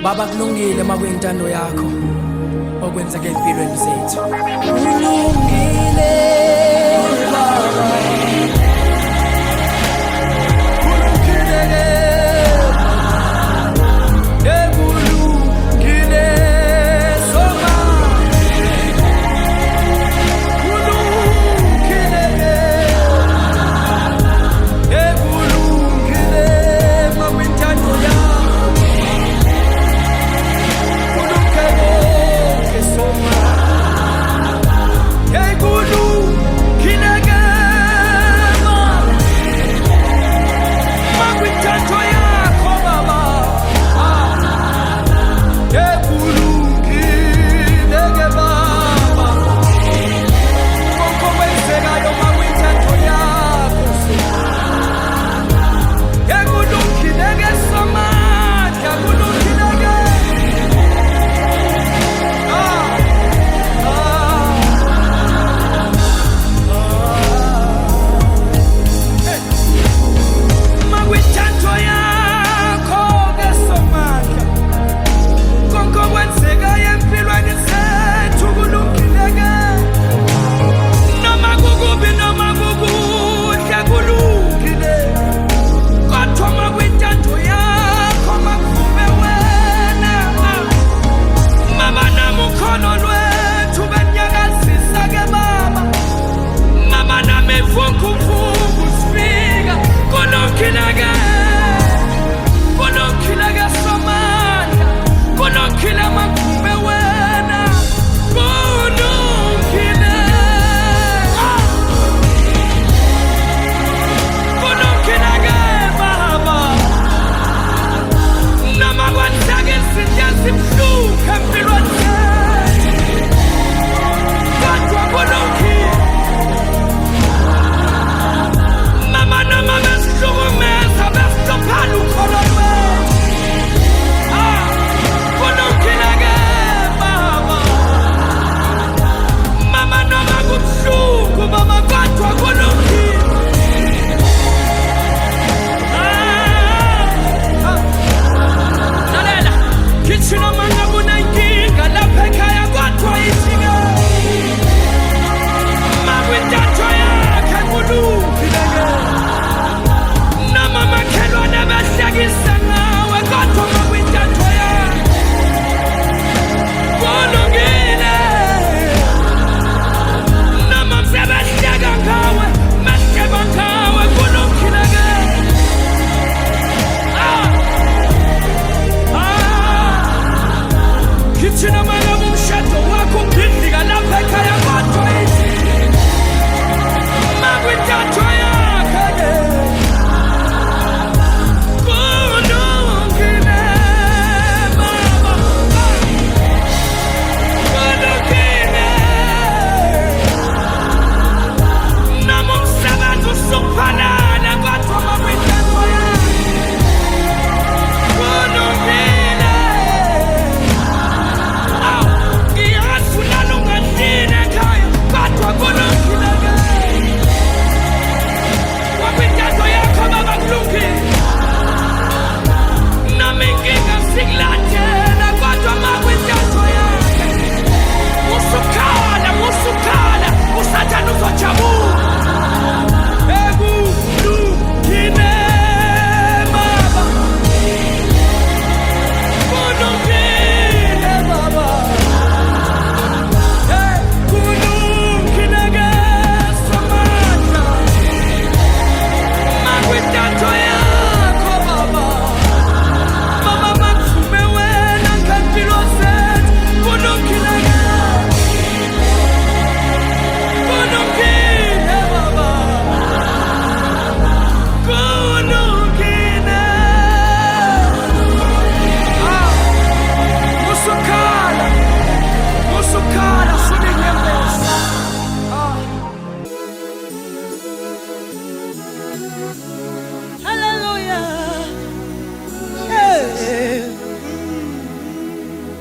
Baba kulungile makuyintando yakho okwenzeka empilweni zethu. Kulungile Baba.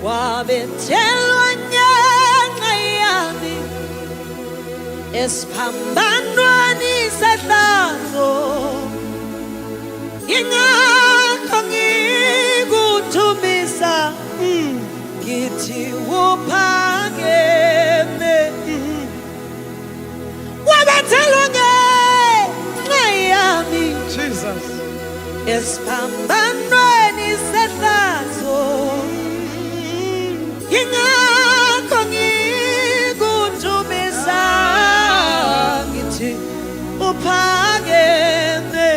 Wabethelwa nyanga yami esiphambanweni sehlazo, ingakho ngikuthumisa esiphambanweni sehlazo yingakho ngikudumisa ngithi uphakeme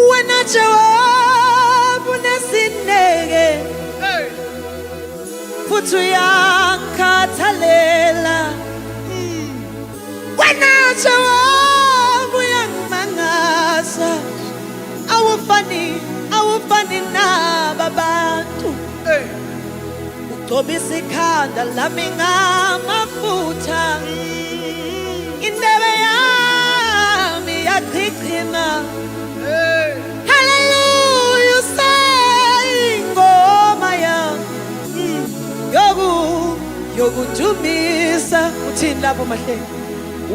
wena Jehova unesineke futhi uyangikhathalela wena Jehova uyangimangaza awufani naba bantu ugcobisa ikhanda lami ngamafutha indebe yami yachichima hallelujah sayingoma yami yokudumisa uthini lapho mahleli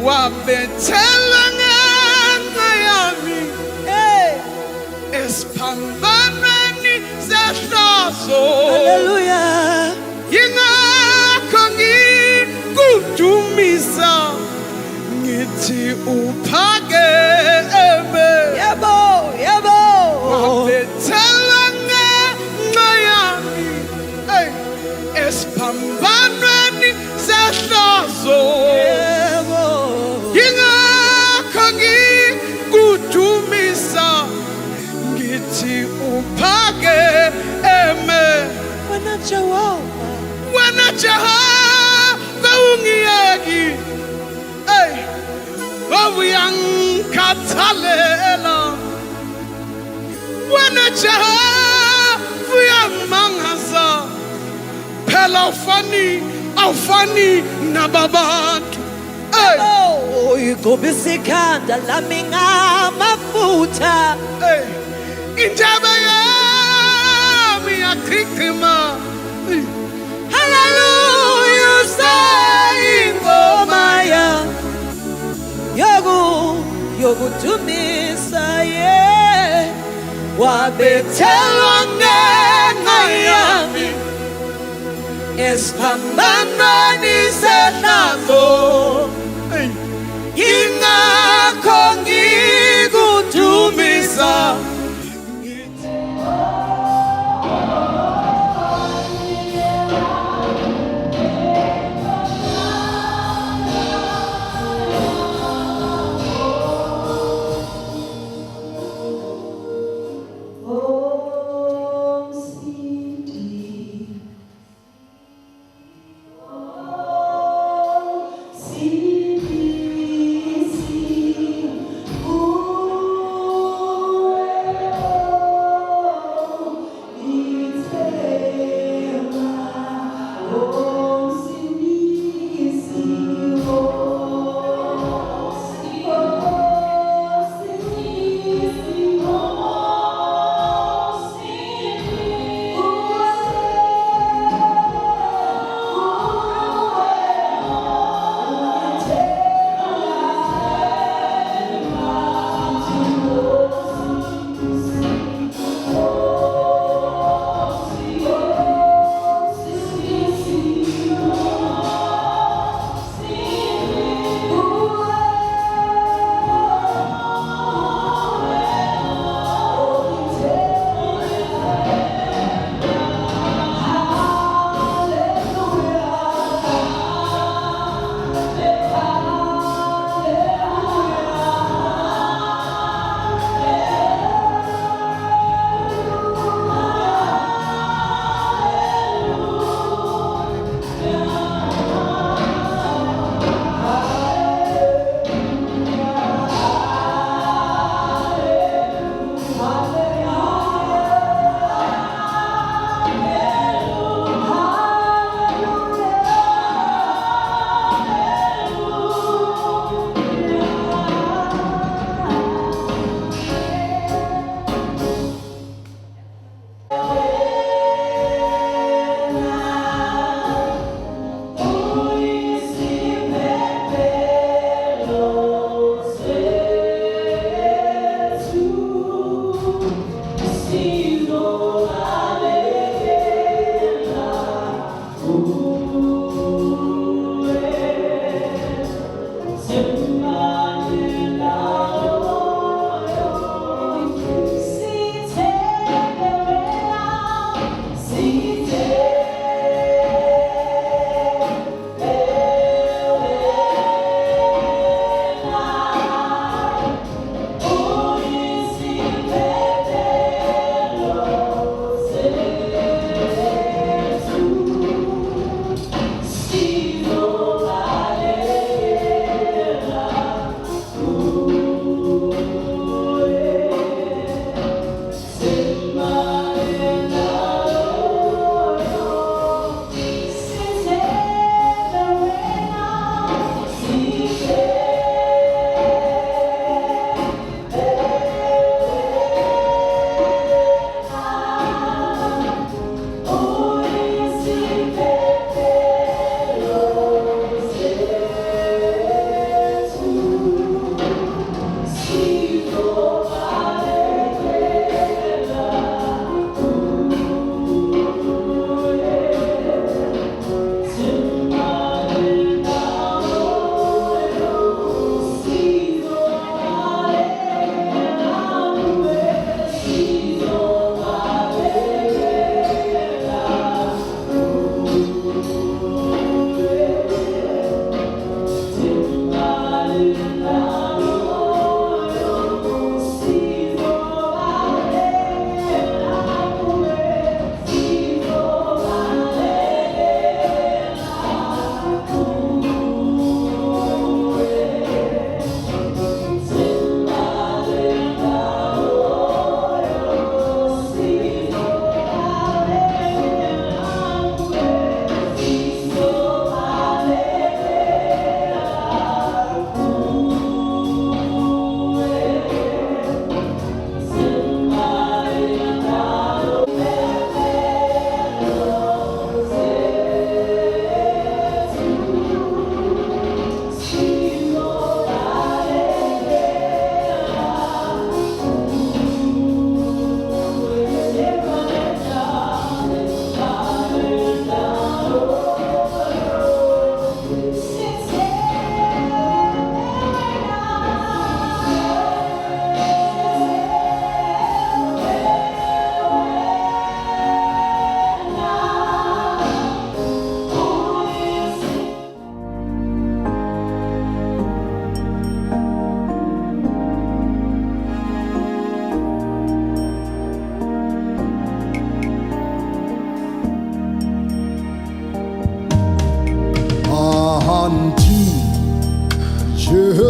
wabethela ngenxa yami esiphambanweni sehlazo hallelujah yingakho ngikudumisa ngithi uphakeme yebo wabethela ngenxa yami esiphambanweni sehlazo yingakho ngikudumisa ngithi uphakeme wena Jehova ungiyeki uyangikhathalela wena Jehova uyangimangaza phela awufani nababantu uyigcobisa ikhanda lami ngamafutha indebe yami yachichima hallelujah sayingoma yami yokudumisa wabethelwa ngenxa yami esiphambanweni sehlazo yingakho ngikudumisa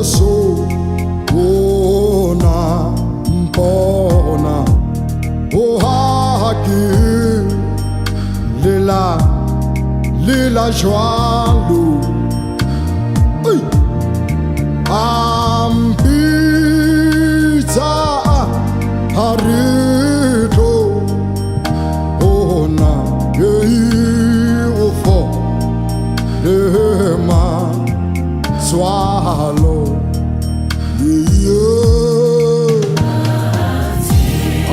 Jesu una mpona o haki lila jwalu ampita harito ona ufo lema swallow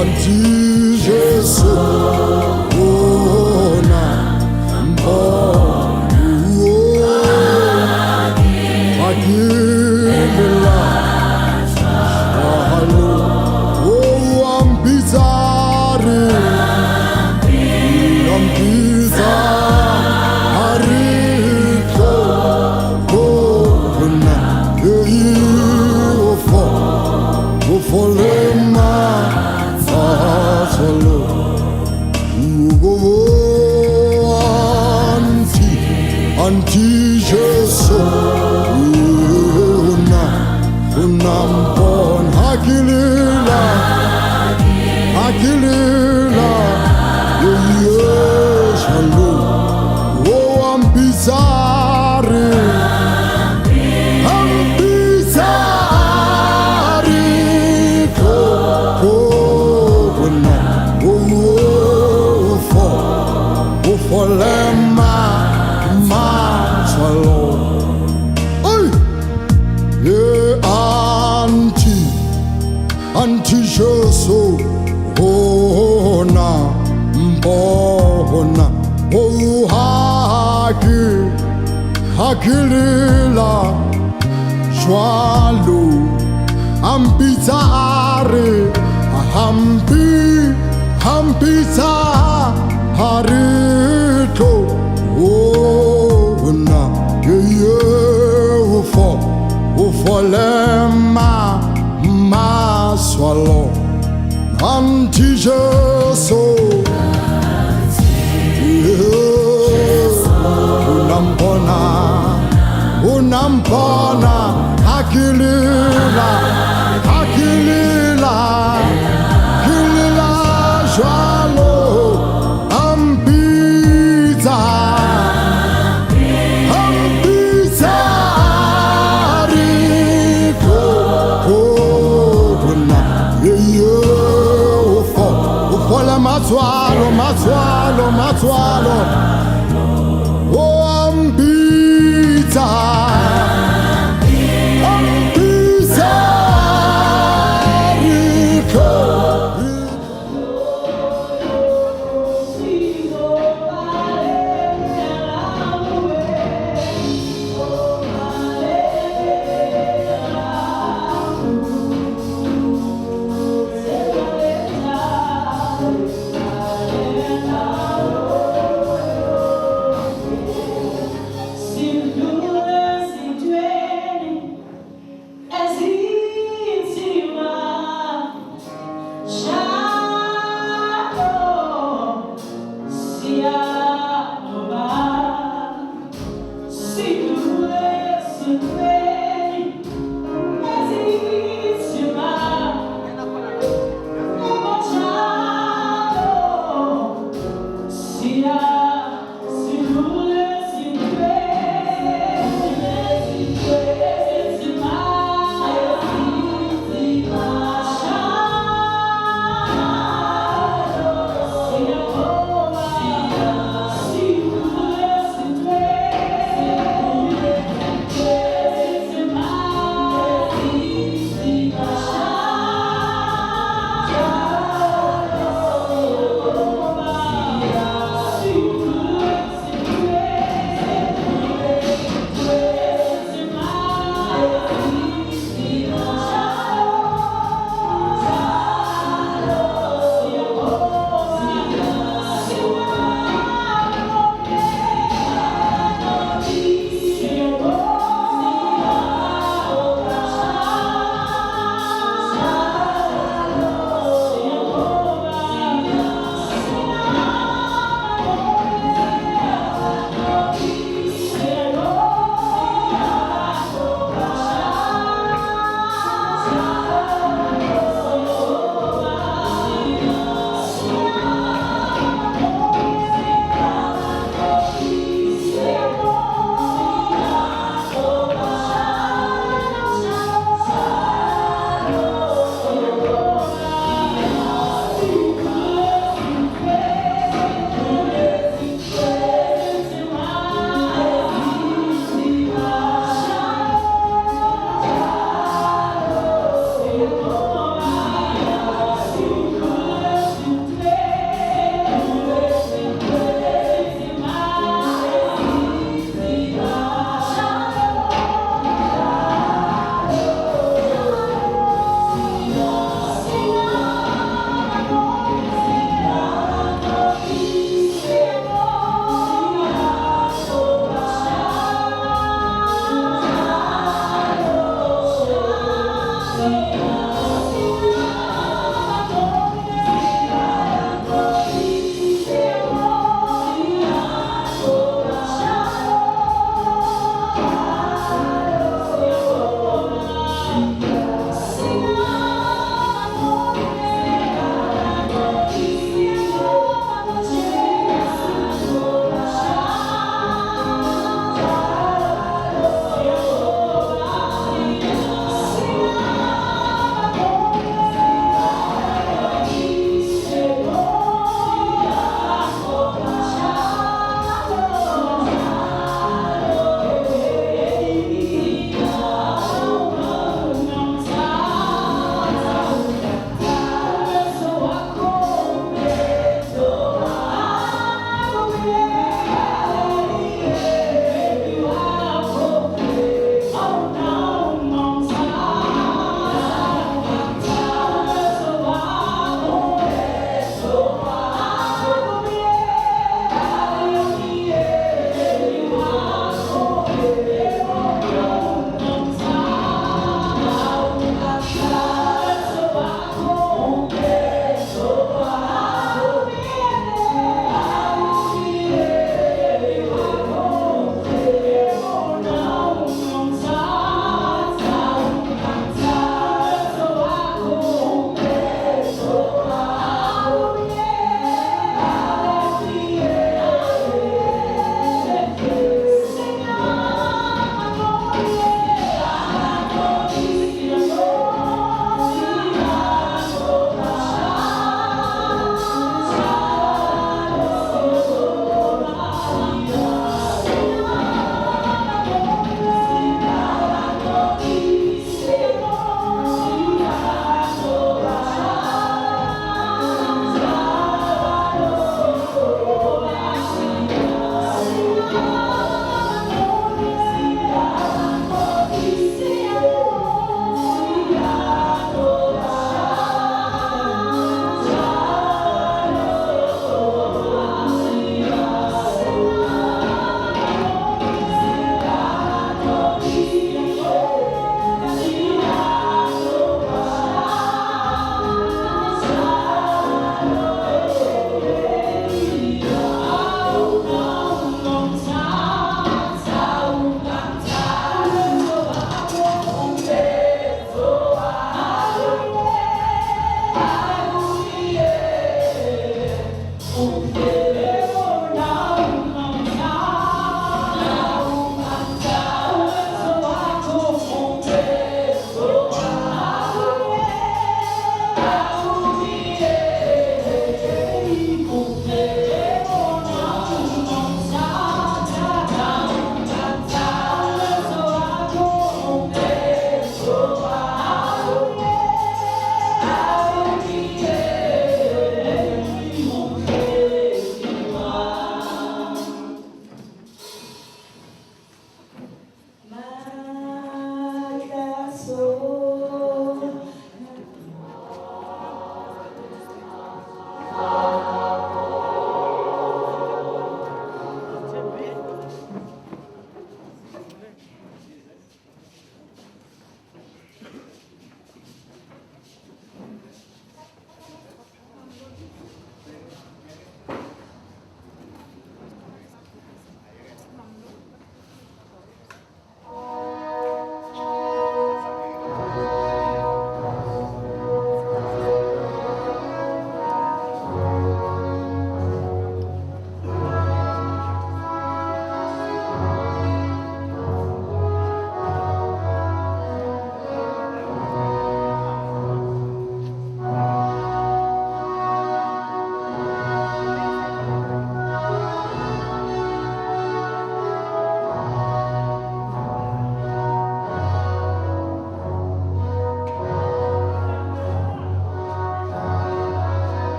Anti Jesu ona mbona akimela halo ambizari harito kona ufolema solo anti Jesu unampon hakilila yeshalo o ambizari Folema masalo ay anti Jesu ona mbona o hakilila shwalu ambitare hampita harito ona ufolema maswalo anti Jesu unampona hakilila jwalo Matsualo o ambita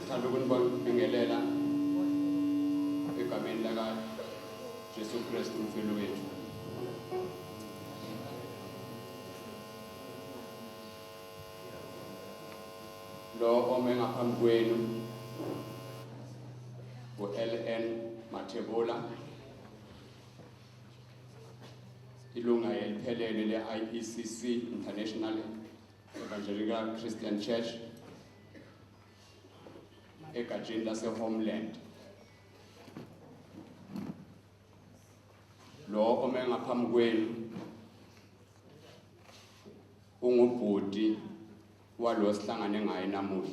sithanda ukunibingelela egameni laka Jesu Kristu umfelo wethu. Lo ome ngaphambi kwenu LN Mathebola, ilunga eliphelele le-IECC International Evangelical Christian Church egatsheni lase-Homeland. Lo ome ngaphambi kwenu ungubhudi walo sihlangane ngaye namuhla,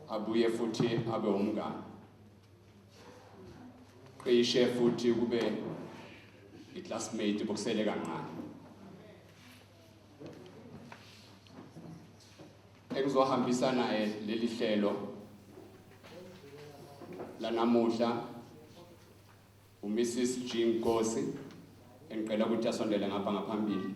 abuye futhi abe umngane, qishe futhi kube i-classmate bokusele kancane. Engizohambisa naye leli hlelo lanamuhla uMrs. Jean Nkosi, engicela ukuthi asondele ngapha ngaphambili.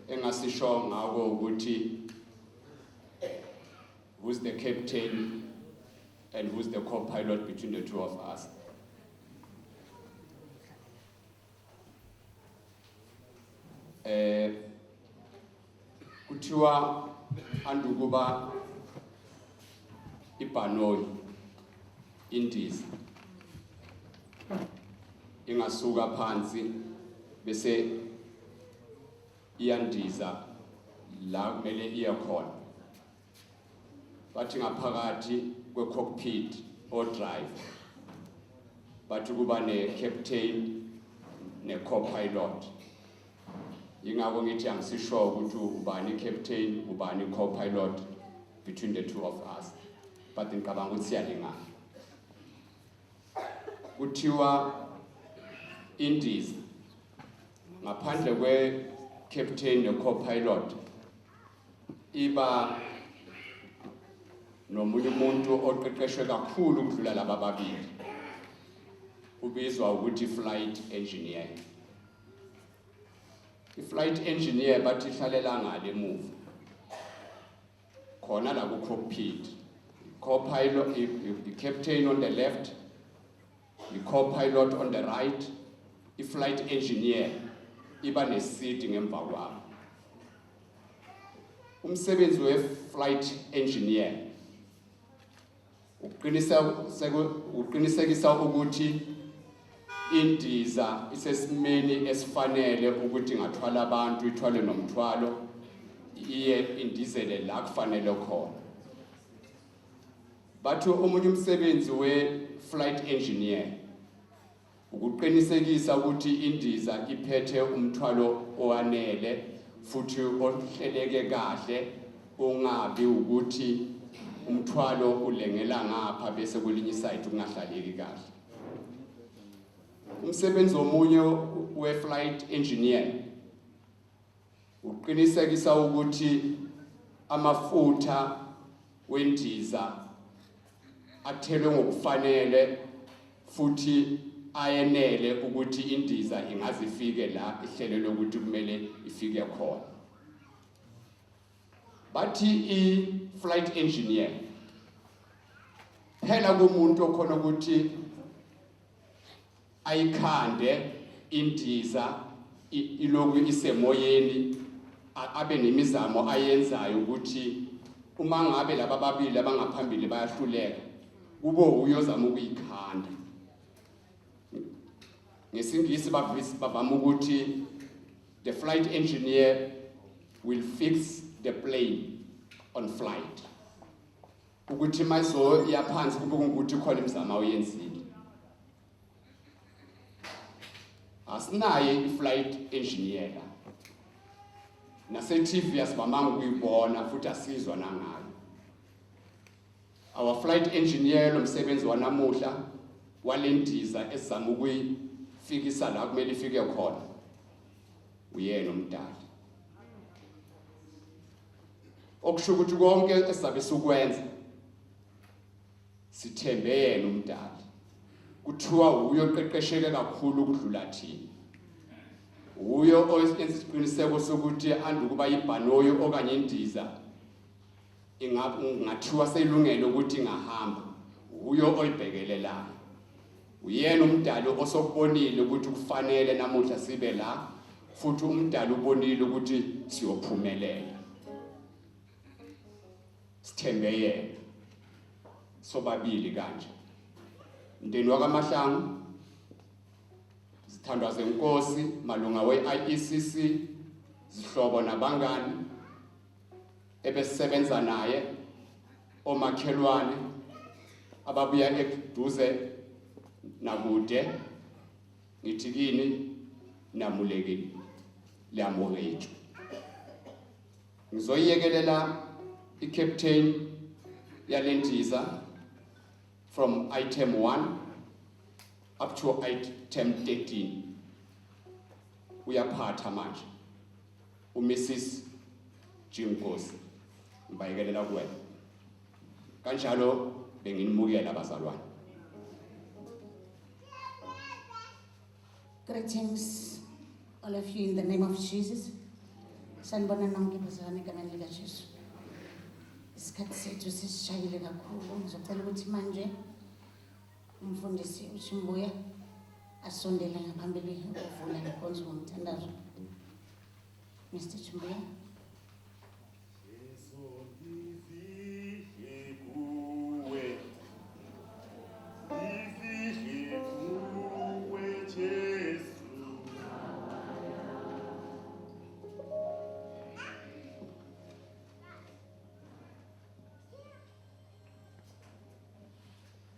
Engasisho ngako ukuthi who's the captain and who's the co-pilot between the two of us. Kuthiwa andukuba ibhanoyi indiza ingasuka phansi bese iyandiza la kumele iye khona. Bathi ngaphakathi kwe-cockpit or drive bathi kuba ne-captain ne-co-pilot. Yingakho ngithi angisisho ukuthi ubani captain ubani co-pilot between the two of us, but ngicabanga ukuthi siyalingana. Kuthiwa indiza ngaphandle kwe-captain ne-co-pilot iba nomunye umuntu oqeqeshwe kakhulu ukudlula laba babili, ubizwa ukuthi flight engineer. I-flight engineer bathi ihlalela ngale emuva khona la ku-cockpit, co-pilot, the captain on the left, the co-pilot on the right, i-flight engineer iba ne-seat ngemva kwabo. Umsebenzi we-flight engineer uqinisekisa ukuthi indiza isesimeni esifanele ukuthi ngathwala abantu, ithwale nomthwalo, iye indizele la kufanele khona. Batho omunye umsebenzi we-flight engineer ukuqinisekisa ukuthi indiza iphethe umthwalo owanele futhi ohleleke kahle, ungabi ukuthi umthwalo ulengela ngapha bese kwelinye iside ungahlaleki kahle. Umsebenzi omunye we-flight engineer uqinisekisa ukuthi amafutha wendiza athelwe ngokufanele futhi ayenele ukuthi indiza ingazifike la ihlelelwe ukuthi kumele ifike khona. Bathi i-flight engineer phela kumuntu okhona ukuthi ayikhande indiza iloku isemoyeni, abe nemizamo ayenzayo ukuthi uma ngabe laba babili abangaphambili bayahluleka kubo uyozama ukuyikhanda. Ngesingisi bavama ukuthi the flight engineer will fix the plane on flight, ukuthi mayizo yaphansi kube ukuthi khona imizamo oyenzile. Asinaye i-flight engineer la, nase-TV asivamanga ukuyibona futhi asizwa nangayo. Our flight engineer lo msebenzi wanamuhla walendiza esizama ukuyifikisa la kumele ifike khona uyena umdala. Okusho ukuthi konke esizabe sikwenza sithembe yena umdala. kuthiwa uyo oqeqesheke kakhulu ukudlula thina. Uyo oyisiqiniseko sokuthi andukuba ibhanoyo okanye indiza ingathiwa selungelo ukuthi ngahamba. Uyo oyibhekelelayo. Uyena umdali osokubonile ukuthi kufanele namuhla sibe la, futhi umdali ubonile ukuthi siyophumelela. Sithembe yena. Sobabili kanje. Mndeni wakaMahlangu, zithandwa zenkosi malunga we-IECC, zihlobo nabangani ebesebenza naye, omakhelwane ababuya eduze nakude, ngithi kini namulekeni liyamorethu. Ngizoyiyekelela i-captain yalendiza from item 1 up to item 13. Uyaphatha manje uMrs Jinkosi, ngibayekelela kuwena. Kanjalo benginimukela abazalwane. Greetings, all of you, in the name of Jesus. Sanibona nonke bazalwane egameni likaJesu. Isikhathi sethu sisishayile kakhulu. Ngizocela ukuthi manje umfundisi uChimbuya asondele ngaphambili ukuvula inkonzo ngomthandazo. Mr. Chimbuya.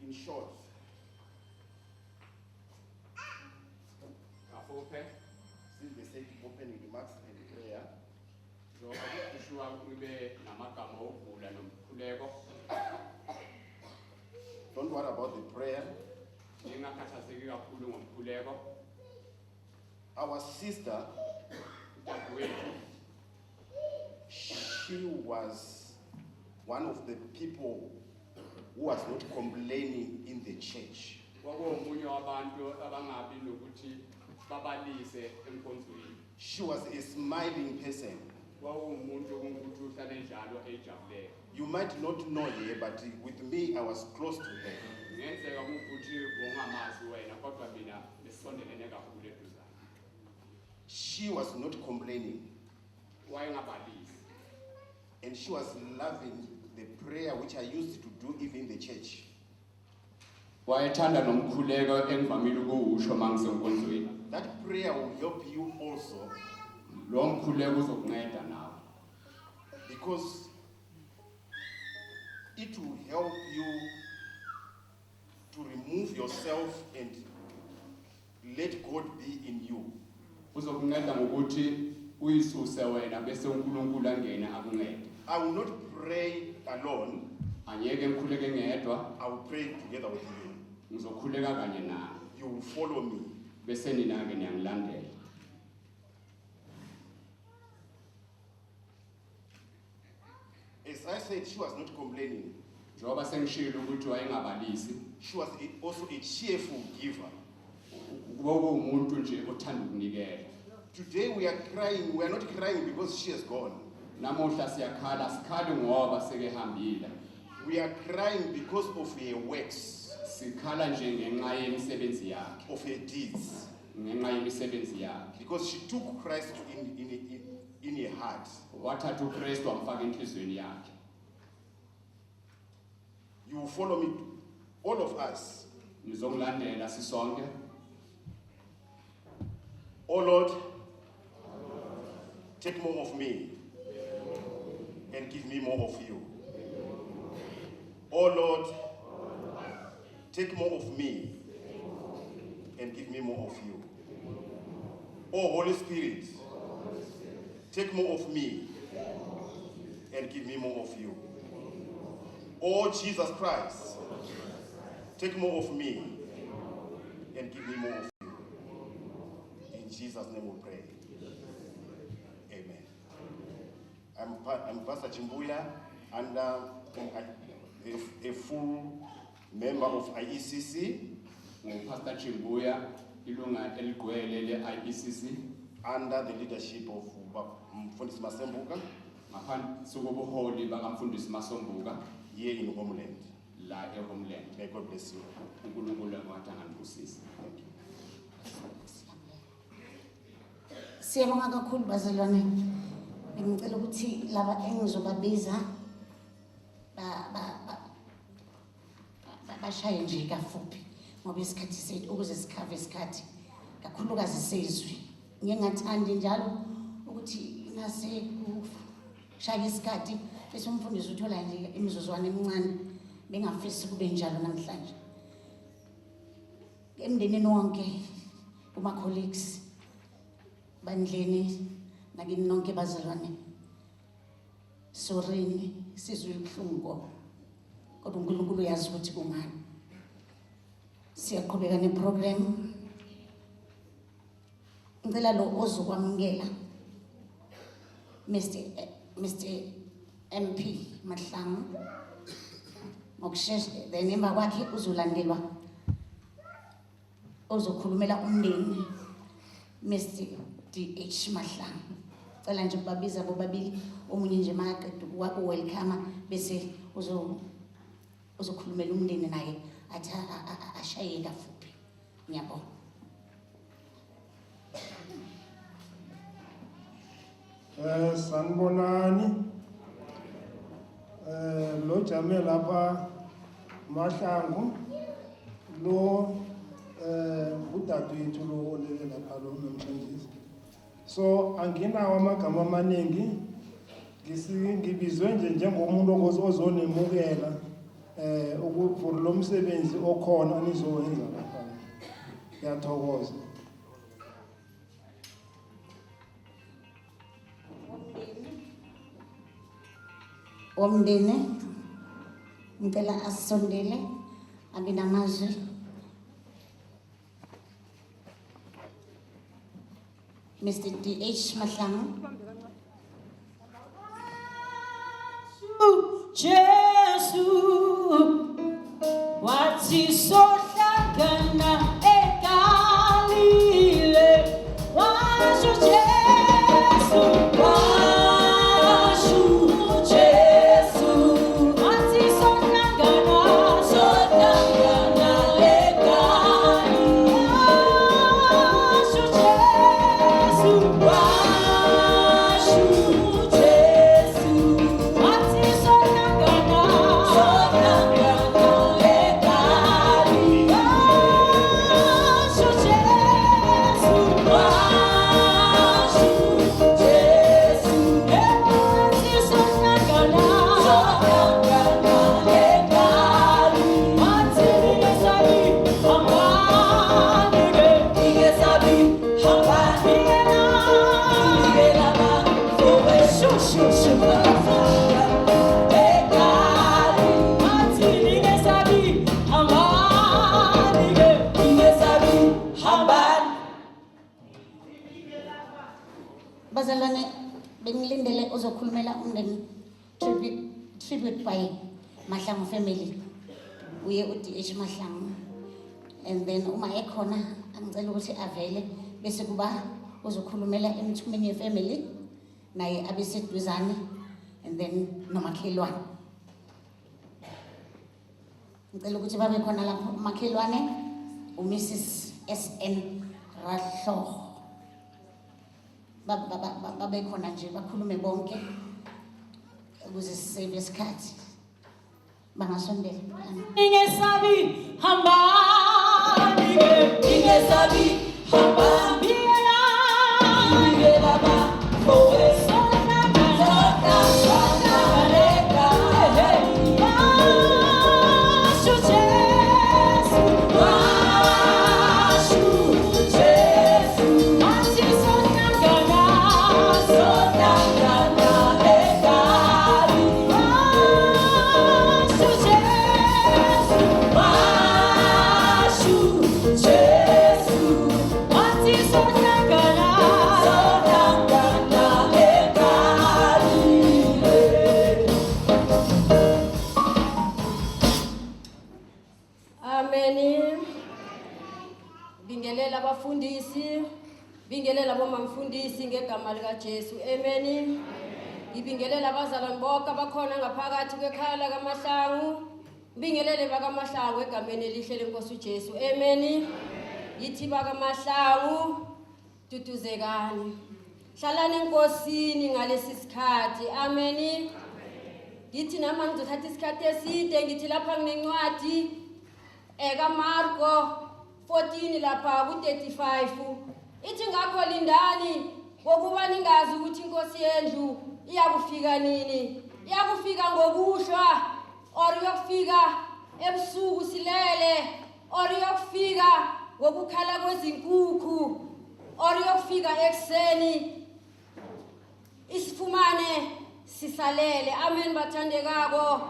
In short, since they said opening remarks and prayer, don't worry about the prayer. Our sister, she was one of the people who was not complaining in the church. She was a smiling person. You might not know her, but with me, I was close to her. She was not complaining. And she was loving the prayer which I used to do even in the church. That prayer will help you also, because it will help you to remove yourself and let God be in you. I will not pray alone. I will pray together with you. You will follow me. As I said, she was not complaining. She was also a cheerful giver. Today we are crying. We are not crying because she has gone. We are crying because of her works, of her deeds, because she took Christ in her heart. You will follow me, all of us. Oh Lord, take more of me and give me more of you. Oh Lord, take more of me and give me more of you. Oh Holy Spirit, take more of me and give me more of you. Oh Jesus Christ, take more of me and give me more of you. In Jesus' name we pray. Amen. I'm Pastor Chimbuya, and a full member of IECC. nguPastor Chimbuya ilunga eligcwele le-IECC under the leadership of Mfundisi Masembuka ngaphansi kobuholi bakaMfundisi Masombuka here in Homeland. la eHomeland. May God bless you. uNkulunkulu angathanganibusisa. Thank you. Siyabonga kakhulu bazalwane. Ngicela ukuthi laba engizobabiza bashaye nje kafuphi ngoba isikhathi sethu ukuze sikhave isikhathi kakhulukazi sezwi. Ngingathandi njalo ukuthi nase kushaya isikhathi bese umfundisi uthola nje imizuzwana emincane bengafisi kube njalo namhlanje. Emndenini wonke kuma colleagues bandleni nakini nonke bazalwane sorini sizwe ubuhlungu kodwa uNkulunkulu uyazi ukuthi kungani. Siyaqhubeka neprogram. Ngicela lo ozokwamukela Mr. MP Mahlangu ngokushesha then emva kwakhe uzolandelwa ozokhulumela umndeni Mr. DH Mahlangu. Cela nje ukubabiza bobabili omunye nje makaqeda welcome bese uzokhulumela umndeni naye athi ashaye kafuphi. Ngiyabonga. Sanibonani. Lo jame lapha Mahlangu lo udadewethu lo olele lapha lo nomthengisi. So anginawo amagama amaningi ngibizwe nje njengomuntu ozonemukela for lo msebenzi okhona nizowenza lapha. Ngiyathokoza. Omndeni ngicela asondele abinamazwi. Mr. DH Mahlangu. Jesu wathi sohlangana eGalile washo Jesu washo Jesu wathi sohlangana eGalile washo Jesu washo Jesu wathi sohlangana eGalile washo Jesu washo Jesu wathi sohlangana eGalile wathi ningesabi hambani Bazalwane bengilindele uzokhulumela umndeni tribute by Mahlangu family. Uye uDH Mahlangu. And then uma ekhona angicela ukuthi avele bese kuba uzokhulumela emthumeni yefamily naye abeseduzane and then nomakhelwane. Ngicela ukuthi babe khona lapho umakhelwane uMrs. SN Rahlo. Babe khona nje bakhulume bonke ukuze sisave isikhathi. Bangasondela. Ningesabi hambani ningesabi hambani abafundisi, bingelela bomamfundisi ngegama likaJesu. Amen. Ngibingelela abazalwane bonke abakhona ngaphakathi kwekhaya lakaMahlangu. Bingelele bakaMahlangu egameni elihle lenkosi uJesu. Amen. Yithi bakaMahlangu tutuzekani. Hlalani enkosini ngalesi sikhathi. Amen. Yithi nama ngizothatha isikhathi eside ngithi lapha nginencwadi kaMarko 14 lapha ku35. Ithi ngakho lindani ngokuba ningazi ukuthi inkosi yendlu iyakufika nini. Iyakufika ngokushwa or iyokufika ebusuku silele or iyokufika ngokukhala kwezinkukhu or iyokufika ekseni isifumane sisalele. Amen bathandekako.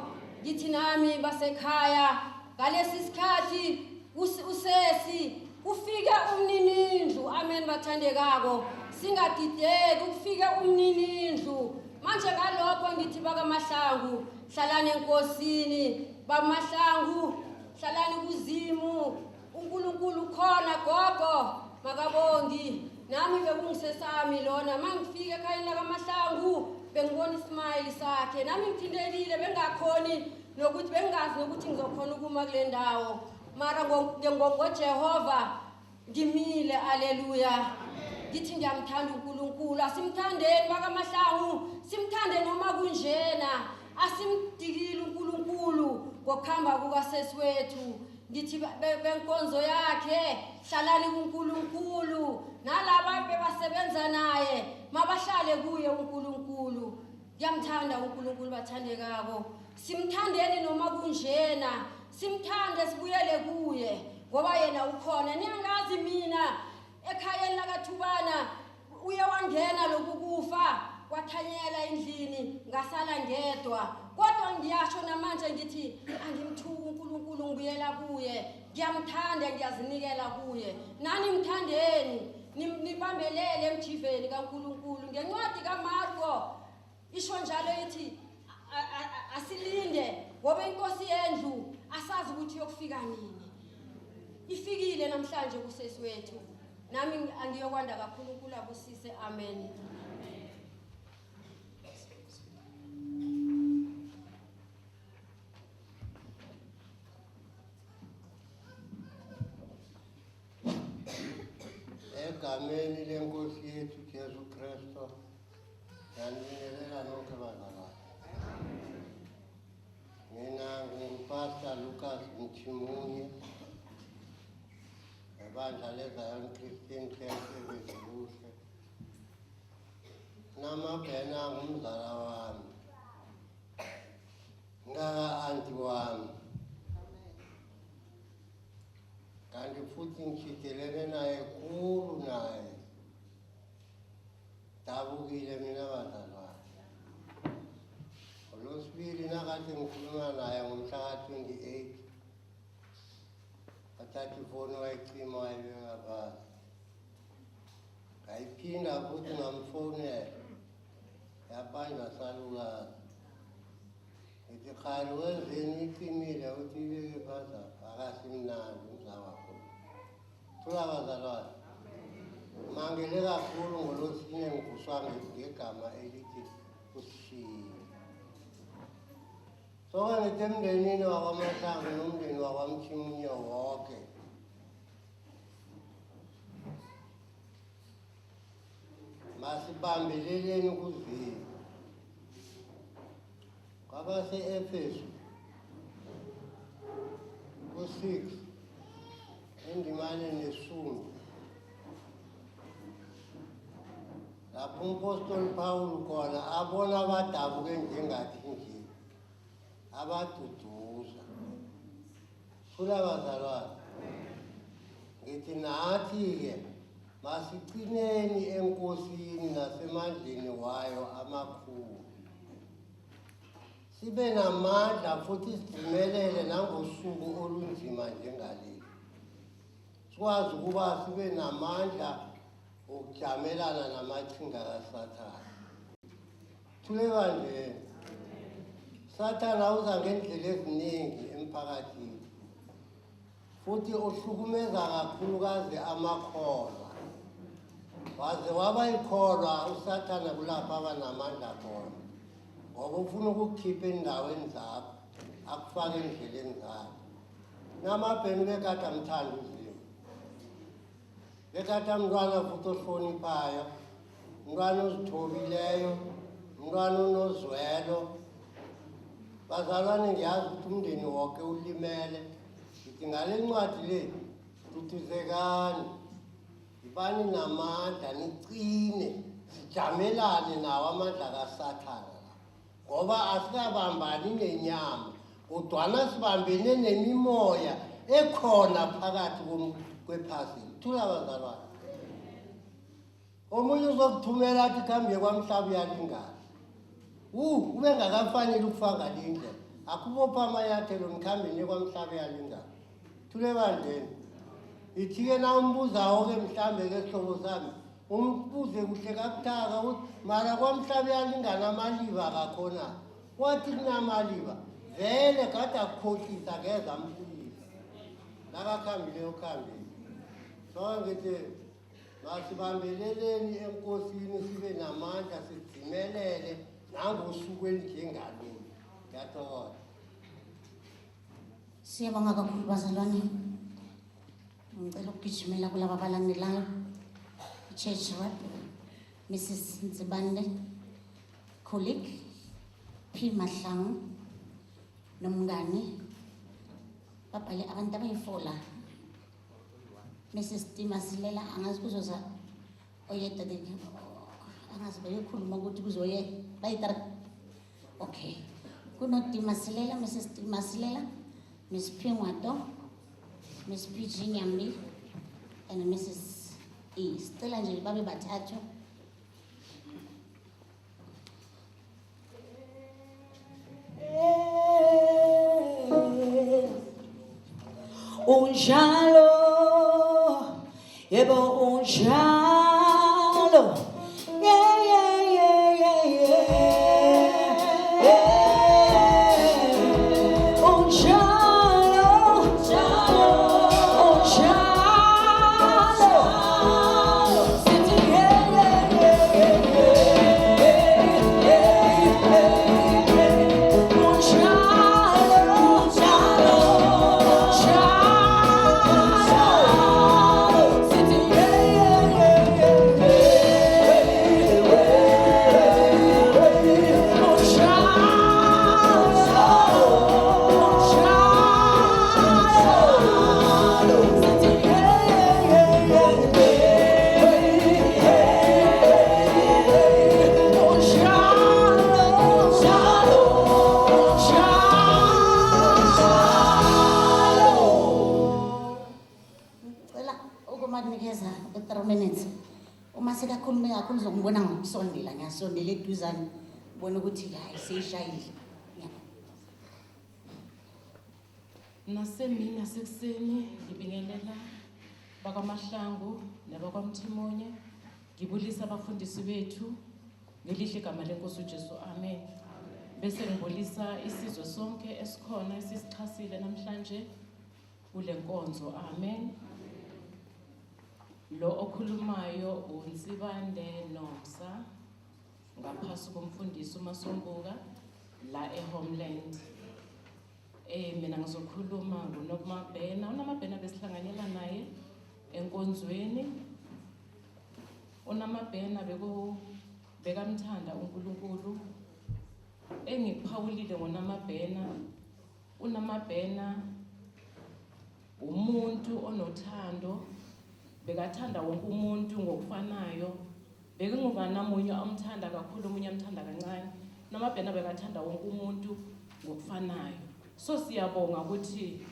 Ngithi nami basekhaya ngalesi sikhathi usesi kufika umninindlu. Amen bathandekako. Singadideki ukufika umninindlu. Manje ngalokho ngithi bakaMahlangu hlalani enkosini. BaMahlangu hlalani kuzimu. uNkulunkulu khona gogo makabongi. Nami bekungisesami lona mangifika ekhayeni lakaMahlangu bengibona ismile sakhe. Nami ngithindelile bengakhoni nokuthi bengazi nokuthi ngizokhona ukuma kule ndawo. Mara ngoJehova ngimile. Haleluya. Ngithi ngiyamthanda uNkulunkulu. Asimthandeni bakaMahlangu. Simthande noma kunjena. Asimdikile uNkulunkulu ngokuhamba kukasesi wethu. Ngithi benkonzo yakhe hlalani kuNkulunkulu. Nalaba bebasebenza naye mabahlale kuye uNkulunkulu. Ngiyamthanda uNkulunkulu bathandekako. Simthandeni noma kunjena. Simthande sibuyele kuye ngoba yena ukhona. Niyangazi mina ekhayeni lakaThubana uye wangena lokukufa kwathanyela endlini ngasala ngedwa. Kodwa ngiyasho namanje ngithi angimthuki uNkulunkulu ngibuyela kuye. Ngiyamthanda ngiyazinikela kuye. Nani mthandeni nibambelele emjiveni kaNkulunkulu. Ngencwadi kaMarko isho njalo ithi asilinde ngoba inkosi yendlu asazi ukuthi yokufika nini. Ifikile namhlanje kusesi wethu. Nami angiyokwanda kakhulunkulu abusise. Amen. Egameni lenkosi yethu Jesu Kristu yanibingelela nonke bazalwane. Mina ngingupastor Lucas Mchimunye ebandla leZion Christian Church eBezukuhle. NaMabhena ngumzala wami ngaka-anti wami. Kanti futhi ngishitelene naye khulu naye. Dabukile mina bazalwane. Olosibili nakathi ngikhuluma naye ngomhla ka-28 athatha ifoni wayicima wayibeka ngaphansi. Ngayiphinda futhi ngamfonela yabanjwa salukazi. Ngithi khali wenzeni icimile uthi ibeke phansi akasimnandi umzawakho. Thula bazalwane. Mangele kakhulu ngolosine ngivuswa ngegama elithi uSishiya. Soke ngithi emndenini wakwaMahlangu nomndeni wakwaMchimunye wonke masibambeleleni kuzimo. Kwabase-Efesu ku-6 endimane nesumbi lapho umpostoli Pawulu khona abona abadabuke njengathi nje abaduduza. Thula bazalwane. Ngithi nathi-ke masicineni enkosini nasemandleni wayo amakhulu. Sibe namandla futhi sizimelele nangosuku olunzima njengaleli. Sikwazi ukuba sibe namandla okujamelana namaqhinga kaSathane. Thule kanje. Sathane uza ngendlela eziningi emphakathini. futhi ohlukumeza kakhulukazi amakholwa. Waze waba yikholwa uSathane kulapha abanamandla khona. Ngoba ufuna ukukhipha endaweni zakho, akufake endleleni zakho. Namabhenu bekade amthanda uZimu. Bekade amntwana futhi ohloniphayo, umntwana ozithobileyo, umntwana onozwelo. Bazalwane ngiyazi ukuthi umndeni wonke ulimele. Ngithi ngale ncwadi le, duduzelani, yibani namandla, nicine, sijamelane nawo amandla kaSathane. Ngoba asikabambani nenyama, kodwana sibambene nemimoya ekhona phakathi kwephasini. Thula bazalwane. Omunye uzokuthumela athi khambe kwamhlaba uyalingana. Ube ngakafanele ukufa ngale ndlela. Akubopha amanyathelo nikhambe kwamhlaba uyalingana. Thule bandeni. Ithi-ke na umbuzawo-ke mhlambe-ke sihlobo sami, umbuze kuhle kabuthaka ukuthi mara kwamhlaba uyalingana amaliba akakhona. Wathi kunamaliba, vele kade akukhohlisa ngeze amfundisa. Nakakhambileyo khambile. So ngithi masibambeleleni enkosini sibe namandla sidzimelele nangosuku elinjengalolu. Ngiyathokoza. Siyabonga kakhulu bazalwane. Ngicela ukugijimela kulaba abalandelayo. Church Rep, Mrs. Nzibande, colleague, P. Mahlangu, nomngane. Babhale abantu abayifola. Mrs. Timasilela angazi kuzoza oyedwa de angazi bayokhuluma ukuthi kuzoye bayitara. Okay. Kuno Timasilela, Mrs. Timasilela, Miss P. Ngwato, Miss PG Nyambi, and Mrs. E. Stella nje babe bathathu. Unjalo, yebo unjalo, yeah, yeah, yeah, yeah, yeah. Unjalo, unjalo, unjalo, sithi yeah, yeah, yeah, yeah, yeah. Unjalo, unjalo. Uma sekakhuluma kakhulu uzongibona ngokusondela ngiyasondela eduzane ubona ukuthi hayi seyishayile. Nasemini nasekuseni ngibingelela bakwaMahlangu nabakwamthimunye, ngibulisa abafundisi bethu ngelihle igama lenkosi uJesu, amen. Bese ngibulisa isizwe sonke esikhona esisichasile namhlanje kule nkonzo, amen. Lo okhulumayo uNsibande Nomsa ngaphasi komfundisi uMasombuka la eHomeland. Mina ngizokhuluma ngoNomabhena. UNomabhena besihlanganyela naye enkonzweni. UNomabhena bekamthanda uNkulunkulu. Engiphawulile ngoNomabhena, uNomabhena umuntu onothando, bekathanda wonke umuntu ngokufanayo. Bekunganamunye amthanda kakhulu, omunye amthanda kancane. UNomabhena bekathanda wonke umuntu ngokufanayo. So siyabonga ukuthi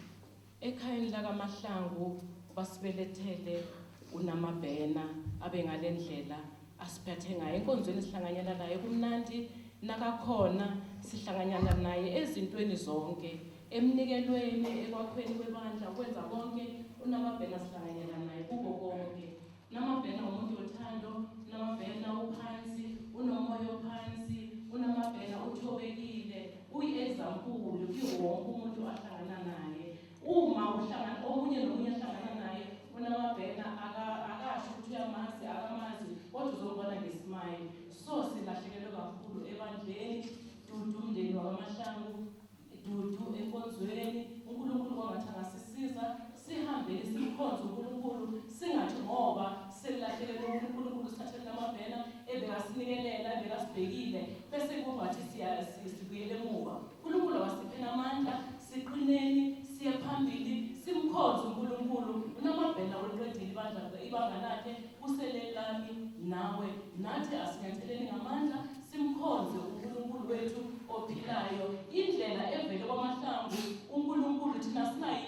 ekhayeni lakaMahlangu basibelethele uNomabhena abe ngalendlela asiphethe ngayo. Enkonzweni sihlanganyela naye kumnandi, nakakhona sihlanganyela naye ezintweni zonke, emnikelweni, ekwakhweni kwebandla, ukwenza konke. uNomabhena sihlanganyela naye kubo konke. uNomabhena umuntu othando, uNomabhena uphansi, unomoya ophansi, uNomabhena uthobekile, uyi-example kuwo wonke umuntu ahlangana naye. Uma uhlangana omunye ngayo. So silahlekelwe kakhulu ebandleni, dudu umndeni wakwamahlangu, dudu enkonzweni. uNkulunkulu kwangathi angasisiza sihambele simkhonze uNkulunkulu singathi ngoba selahlekelwe uNkulunkulu sikhatheni lamabhena ebekasinikelela ebekasibhekile bese kungathi sibuyele emuva. uNkulunkulu awasipheni amandla, siqineni, siye phambili, simkhonze uNkulunkulu. Unamabhena weqedile ibanga lakhe uselelani nawe nathi asinyatheleni ngamandla simkhonze uNkulunkulu wethu ophilayo. Indlela evele kwaMahlangu uNkulunkulu thina sinayo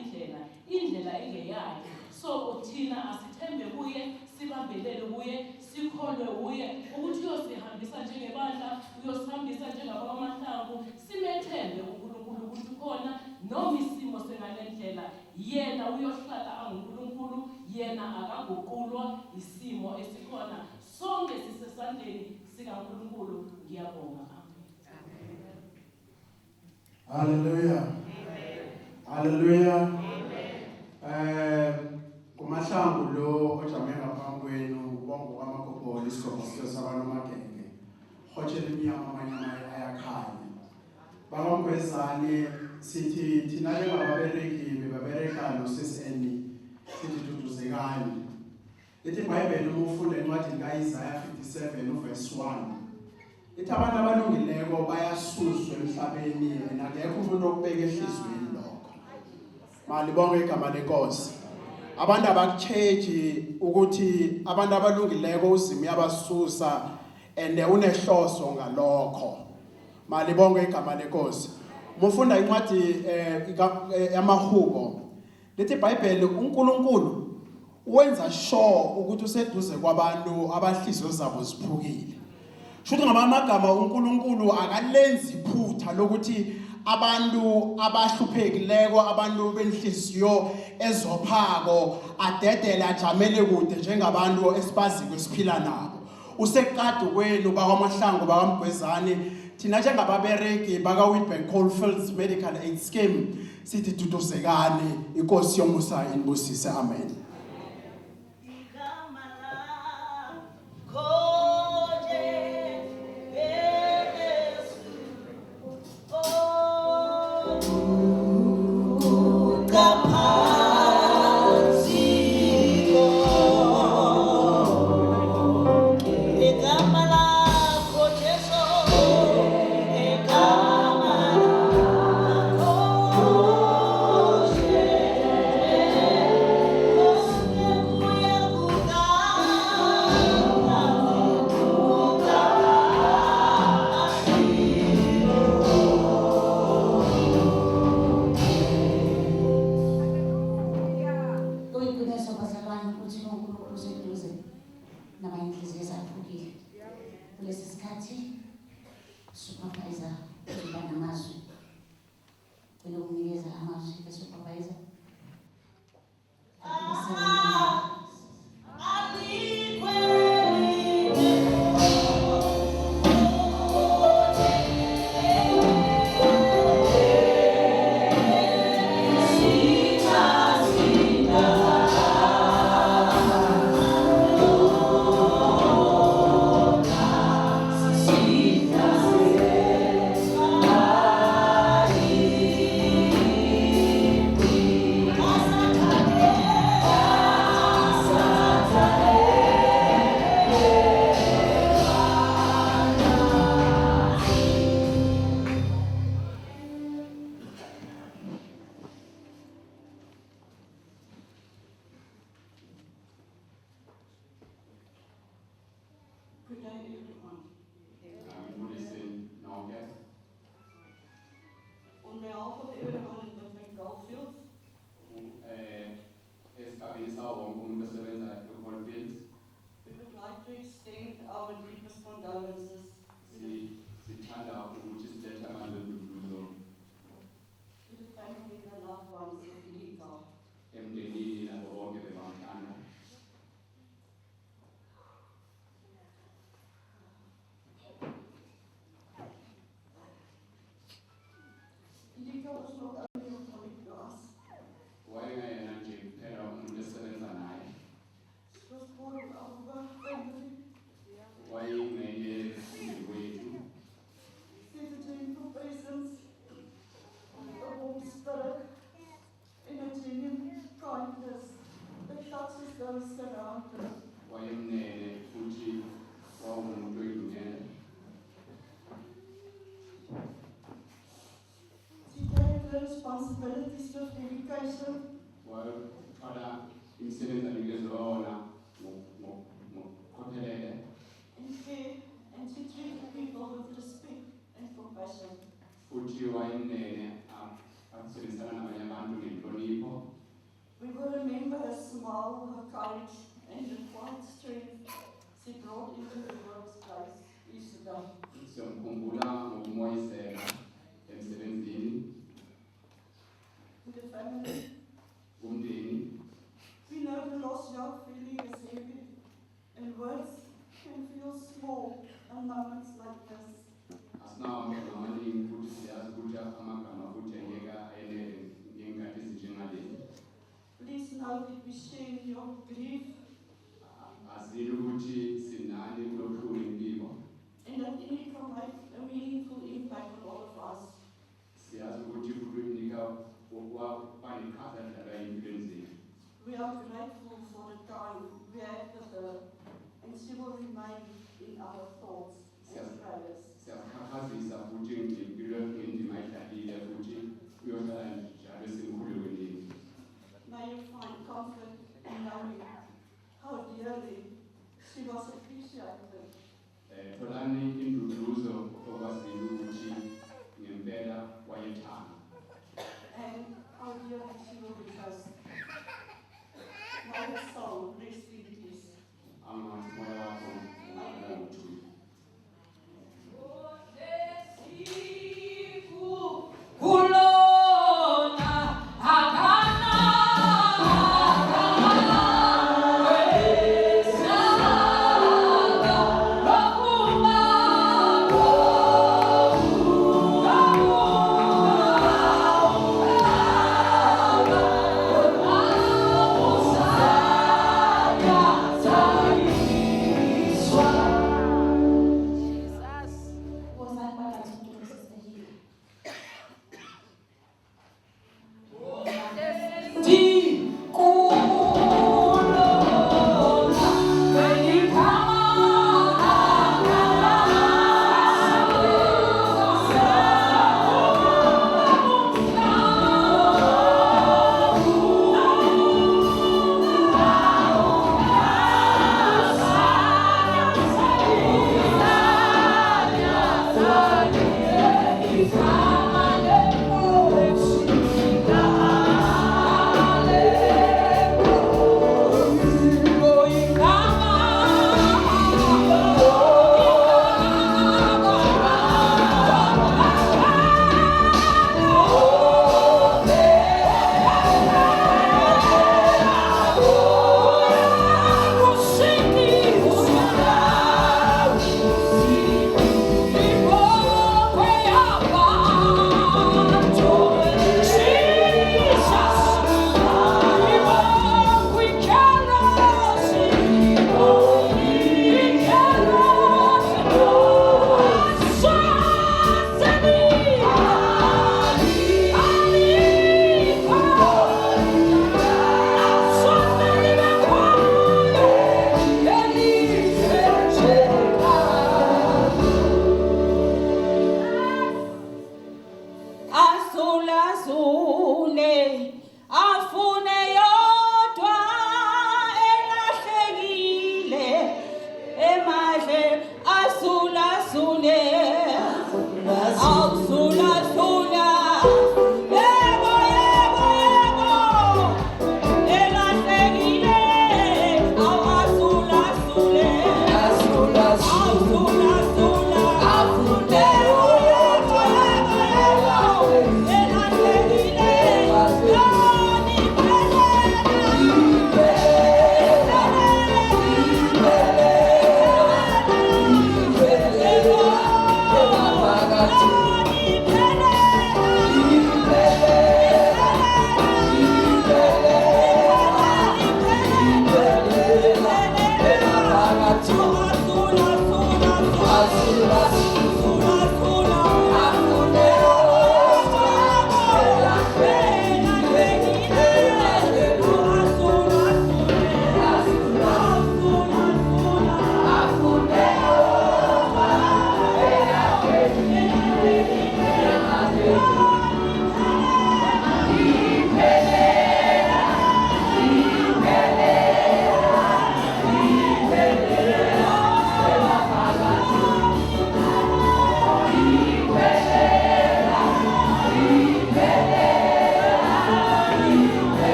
indlela engeyakhe. So thina asithembe kuye, sibambelele kuye, sikholwe kuye ukuthi uyosihambisa njengebandla, uyosihambisa njengabakwaMahlangu. Simethembe uNkulunkulu ukuthi khona noma isimo sengalendlela yena uyohlala anguNkulunkulu, yena akaguqulwa isimo esikhona. Sonke sisesandleni sikaNkulunkulu. Ngiyabonga. Hallelujah. Hallelujah. Kumahlangu lo ojame ngaphambi kwenu ubongo kwamakhopholi isizwe sabanomagenge. Hotshela imnyama amanye ayakhanya. Bangomgwezane sithi thina njengababereki bebabereka noSiseni sithi duduzekani. Lithi iBhayibheli uma ufunda encwadini kaIsaiah 57 verse 1. Ithi abantu abalungileko bayasuswa emhlabeni and akekho umuntu okubeka ehlizweni lokho. Malibonge igama lenkosi. Abantu abakucheji ukuthi abantu abalungileko uzimo uyabasusa and unehloso ngalokho. Malibonge igama lenkosi. Mufunda incwadi yamahubo. Lithi iBhayibheli uNkulunkulu wenza sure ukuthi useduze kwabantu abahliziyo zabo ziphukile. Shuthi ngamagama uNkulunkulu akalenzi iphutha lokuthi abantu abahluphekileko, abantu benhliziyo ezophako adedela ajamele kude njengabantu esibazi kwesiphila nabo. Usekade kwenu bakwaMahlangu bakamgwezane thina njengababereki bakaWheatbank Coalfields Medical Aid Scheme sithi duduzekani. Inkosi yomusa inibusise. Amen. responsibilities with education wathwala imisebenzi anikezwe wona ngokukhophelele and care, and to treat the people with respect and compassion. futhi wayinene asebenzisana nabanye abantu ngenhlonipho. We will remember her smile, her courage, and the quiet strength she brought into the workplace each day. Siyamkhumbula ngokumoyizela emsebenzini. To the family, umndeni. we know the lost young feeling is heavy, and words can feel small at moments like this. Asinawo amagama amaningi futhi siyazi ukuthi amagama futhi engeke ayenele ngey'nkathi ezinjengalezi. Please know that we share your grief, Azile ukuthi sinani kulobuhlungu empilo. and that it can make a meaningful impact on all of us. Siyazi ukuthi futhi unika baneqhaza edlalayo empilweni zethu. We are grateful for the time we had with her, and she will remain in our thoughts and prayers. Siyakhakhazisa futhi ngempilo ngendima ayidlalile futhi uyohlala njalo esemkhulekweni. May you find comfort in knowing how dearly she was appreciated. Tholani induduzo okwazile ukuthi ngempela wayethanda. And how dearly she will be trusted. May her soul rest in peace. Angathi moya wakho ungathula.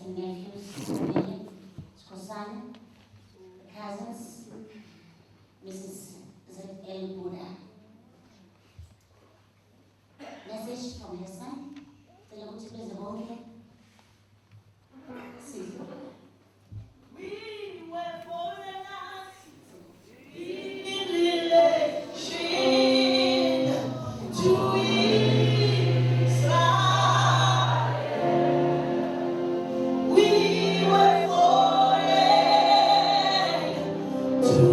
and nephews, Skosana, cousins, Mrs. Z.L. Buddha. Message from her son, the Lord is the We were foreigners in relation to Israel. We were foreign to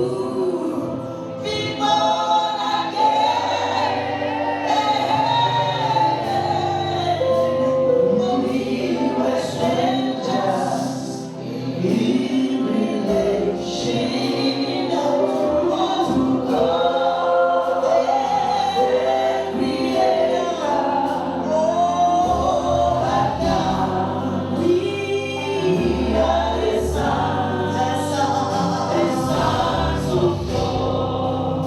be born again. We were strangers in relation to God, the Creator. Oh, but now we are the sons of God.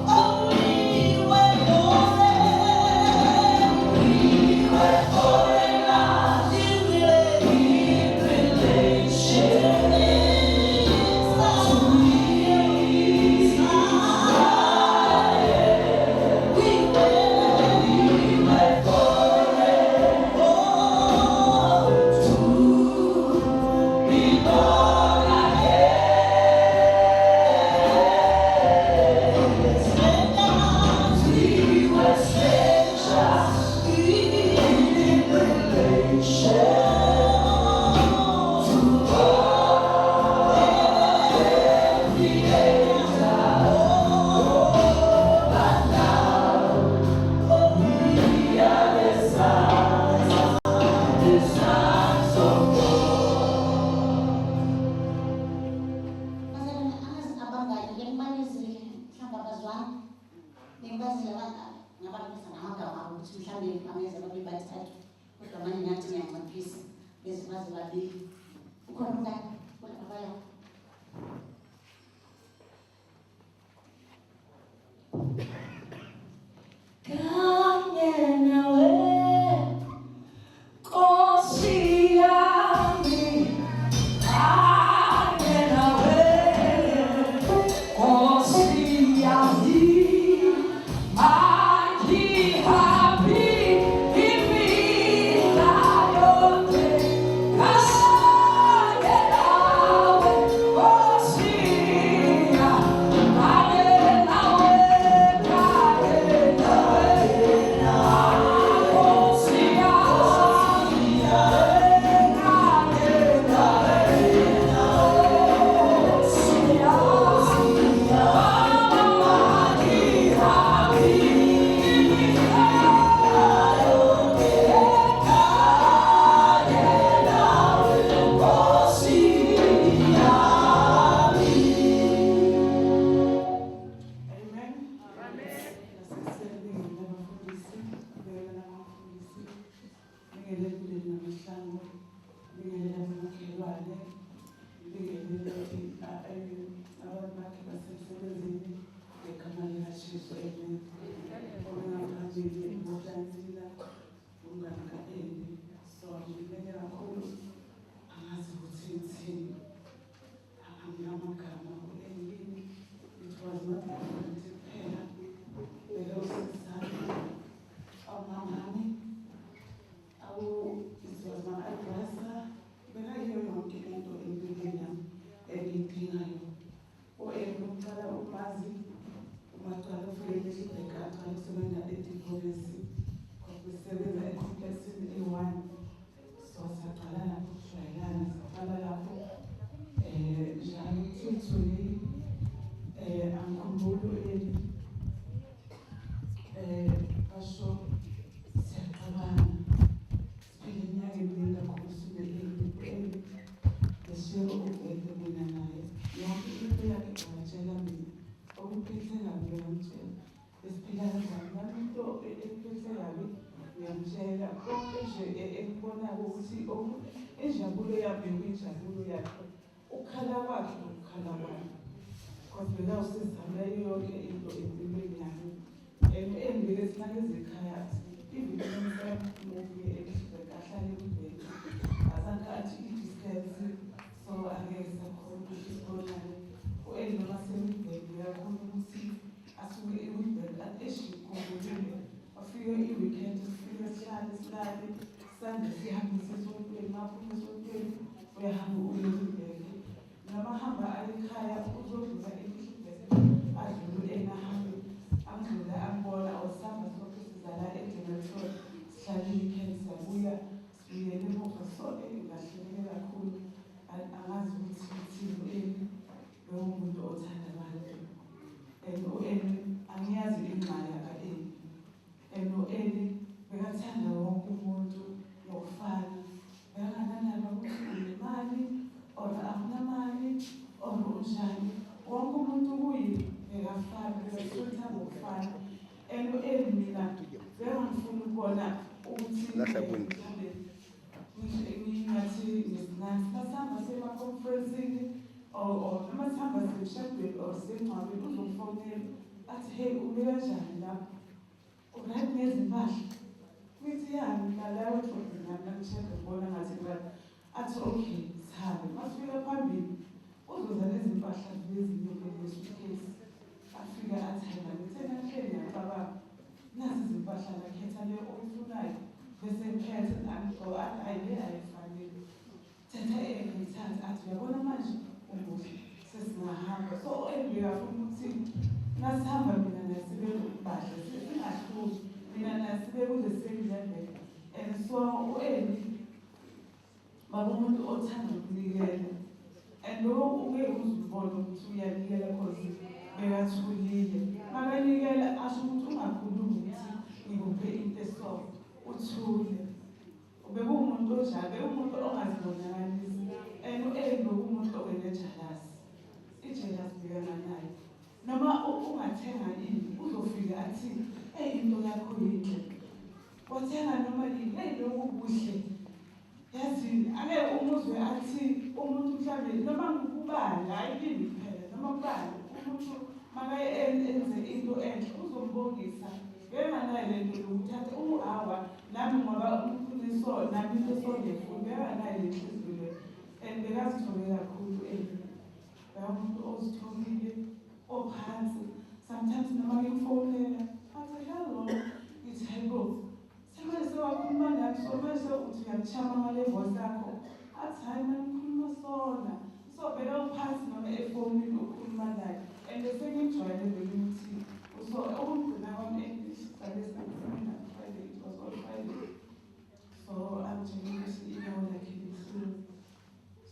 Oh, we were foreigners in relation to injabulo yakhe kuyinjabulo yakhe, ukhala kwakhe ukukhala kwakhe. Because bekawusizana yonke into empilweni yami. Endibeke sinakeze ekhaya even movie ahlale kwibheki azange athi uhlale sande sihambise esontweni maphuma esontweni uyahamba uyezibheke noma hamba ayikhaya uzodlula ehlizeke adlule enahambe angidlula angibona awusamba sonke sizala egeneration sihlalile ikhaya siyabuya sibuyele emuva sonke ngahleleke kakhulu angazi ukuthi thini lowo muntu othanda abantu angiyazi ingqala ka-Eli bekathanda wonke umuntu ngokufana bekanganandaba ukuthi unemali or akunamali or unjani wonke umuntu kuye bekafana bekasotha ngokufana u-Eli mina bekangifuna ukubona ukuthi ngingathi ngesinasi masihamba sema-conferencini or noma sihamba semshadweni or semngcwabeni uzomfonela athi hey ube kanjani lapho uright nezimpahla ngithi yani ngalawo nangishada ngibona ngathi athi okay sihambe masifika phambili uzoza nezimpahla lezinyokelesuitcase afika athi hena ngithena nhleli ngababa nazi izimpahla ngakhetha leyo oyifunayo bese ngikhetha ayile ayifanele thatha ngiyithatha athi uyabona manje umuhle sesingahamba so engiyafuna ukuthi nasihamba mina nasibeke impahla singahluki mina nasibeke kule same level and so u-Eli umuntu othanda ukunikela and lokho uke uzibone ukuthi uyanikela cause bekathulile makanikela asho ukuthi ungakhulumi ukuthi ngikuphe into eso uthule ubekuwumuntu onjalo bekuwumuntu ongazibonakalisi and u-Eli bekuwumuntu obenejalasi ijelasi bhekana nayo noma ungathenga ini uzofika athi into yakho yinhle wathenga noma yini lokhu kuhle yazi ake umuzwe athi umuntu mhlawumbe noma ngikubala ayini kuphela noma kubala umuntu makaye enze into enhle uzombongisa benganayo lento lokuthatha hawa nami ngoba umkhuniso nami into songefuni benganayo le nhliziyo and bekazithole kakhulu umuntu ozithomile ophansi sometimes noma ngimfonela athi hello ngithi hello semanje sewakhuluma nami so manje uthi uyachama ngale voice yakho athi hayi mina ngikhuluma sona so beka uphansi noma efonini ukhuluma naye and sengijwayele ukuthi so ukugcina kwami English salesifunda Friday it was on Friday so I'm doing this like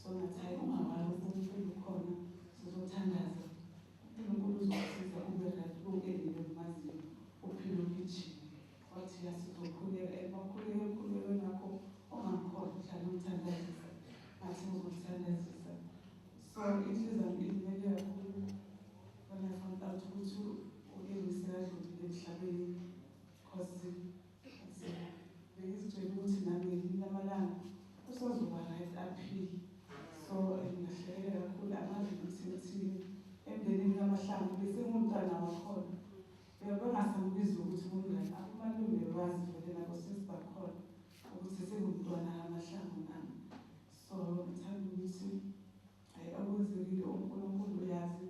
so ngathi hayi ungawali uNkulunkulu khona sizothandaza uNkulunkulu uzosiza ube right ku-Eli nomaziyo uphile ukijini wathi yasizokhuleka emakhuleko nakho ongakhohlwa uhlala umthandazisa ngathi ngizomthandazisa so inhliziyo yami ilimele kakhulu when I found out ukuthi u-Eli sekadlulile emhlabeni cause bengizitshela ukuthi nami ngelinye amalanga usazoba right aphile so ngahlekela kakhulu angazi ukuthi uthini emndenini kamahlangu bese ngumntwana wakhona bengasambizi ukuthi umngane akumalungelo wazi vele nabo sesibakhona ukuthi sengumntwana kamahlangu nami so ngithanda ukuthi akwenzekile uNkulunkulu uyazi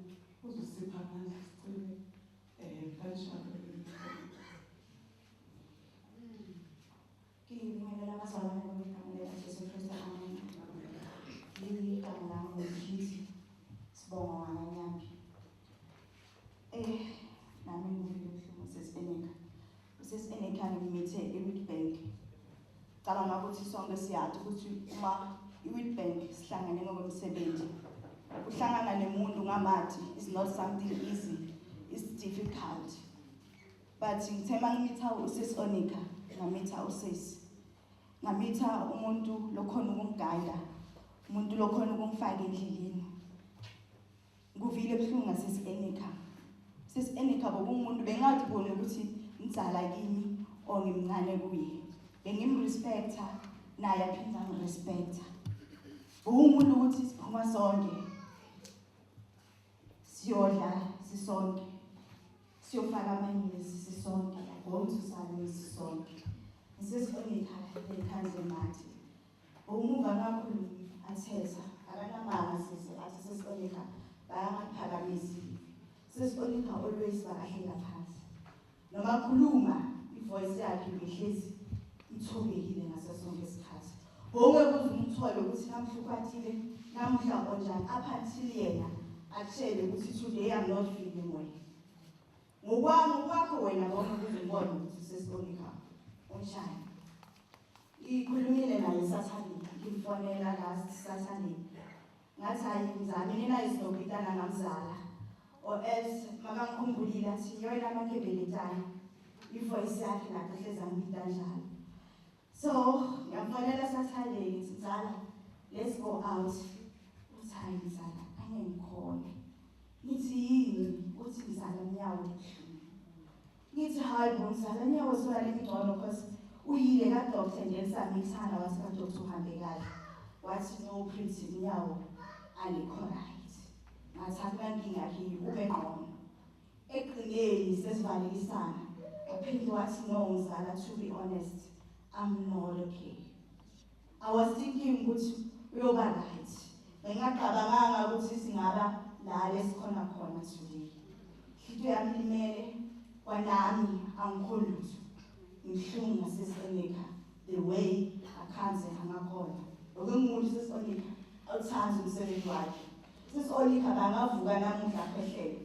uzosipha amandla sicine kanjalo ngibingelela abazalwane bamkamela Jesu Kristu amen igama lami ngumkhithi sibonga wanganyambi nami ngumbuhlungu usesi-Enika ngimithe i-Witbank cabanga ukuthi sonke siyazi ukuthi uma i-Witbank sihlangane ngokomsebenzi ukuhlangana nemuntu ngamathi is not something easy, it's difficult but ngithema ngimitha usesi-Enika ngamitha usesi ngamitha umuntu lokhona ukungigayida umuntu lokhona ukungifaka endleleni nguvile ebuhlungu ngasesi-Enika sesi-Enika bokumuntu bengathi bona ukuthi ngizala kimi or ngimncane kuye bengimrespecta naye aphinda ngirespecta bokumuntu ukuthi siphuma sonke siyodla sisonke siyofaka amanyesi sisonke ngomthusane sisonke sesi-Enika lekhandle mathi umuva kakhulu athetha akanamanga athi sesi-Enika bayangaphakamisi sesi-Enika always bakahlela phansi noma khuluma ivoice yakhe ngehlezi ithobekile Ongeke uzumthole ukuthi namhla ukwatile namhla onjani up until yena akutshele ukuthi today I'm not feeling well. Ngokwakho wena bona uzibona ukuthi sesibonika unshaya. Ikhulumile naye Saturday, ngimfonela last Saturday. Ngathi hayi mzala mina isinokutana namzala. Or else makangikhumbulile athi yona makebelitana. Ivoice yakhe lapha hleza ngita njalo. So, ngiyamfonela Saturday ngithi mzala, let's go out. Uthi hayi mzala, angeke ngikhone. Ngithi yini? Uthi mzala nyawo. Ngithi hayi bo mzala nyawo swale ngcono because uyile ka doctor nje samithana wathi ka doctor uhambe kahle. Wathi no Prince nyawo alikho right. Ngathi akunankinga yakhe ube ngcono. Eqineni sesivalekisana. Aphinde wathi no mzala, to be honest, I'm not okay. I was thinking ukuthi uyoba right. Ngingaqabanga ukuthi singaba la lesikhona khona today. Into yami limele kwanami angikhona lutho. Ngihlumu ngaseSonika the way akhanze angakhona. Ngokumuntu seSonika awuthanzi umsebenzi wakhe. SesiOlika bangavuka namuhla akhehlele.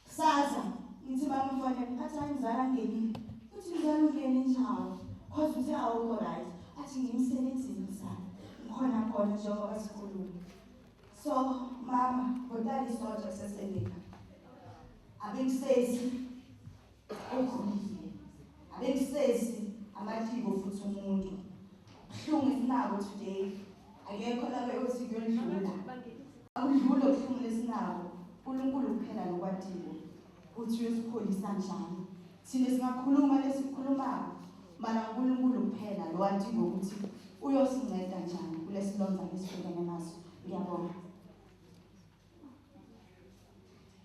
Kusasa ngithi bamfonela athi ayizala ngenini. Uthi ngizala ungene njalo. Cause uthi awukho right. Athi ngimsebenzini sana. Ngikhona khona njengoba sikhuluma. So mama, kodali soja seSonika. Abekusesi okhulile. Abekusesi amathibo futhi umuntu. Kuhlungu esinabo today. Akekho la beyothi kuyodlula. Akudlula kuhlungu lesinabo. uNkulunkulu kuphela nokwathibo. Uthi uyosipholisa njani? Thina singakhuluma lesikhulumayo. Mana uNkulunkulu kuphela lo wathibo ukuthi uyosinceda njani kulesilonda lesibhekene naso. Ngiyabonga.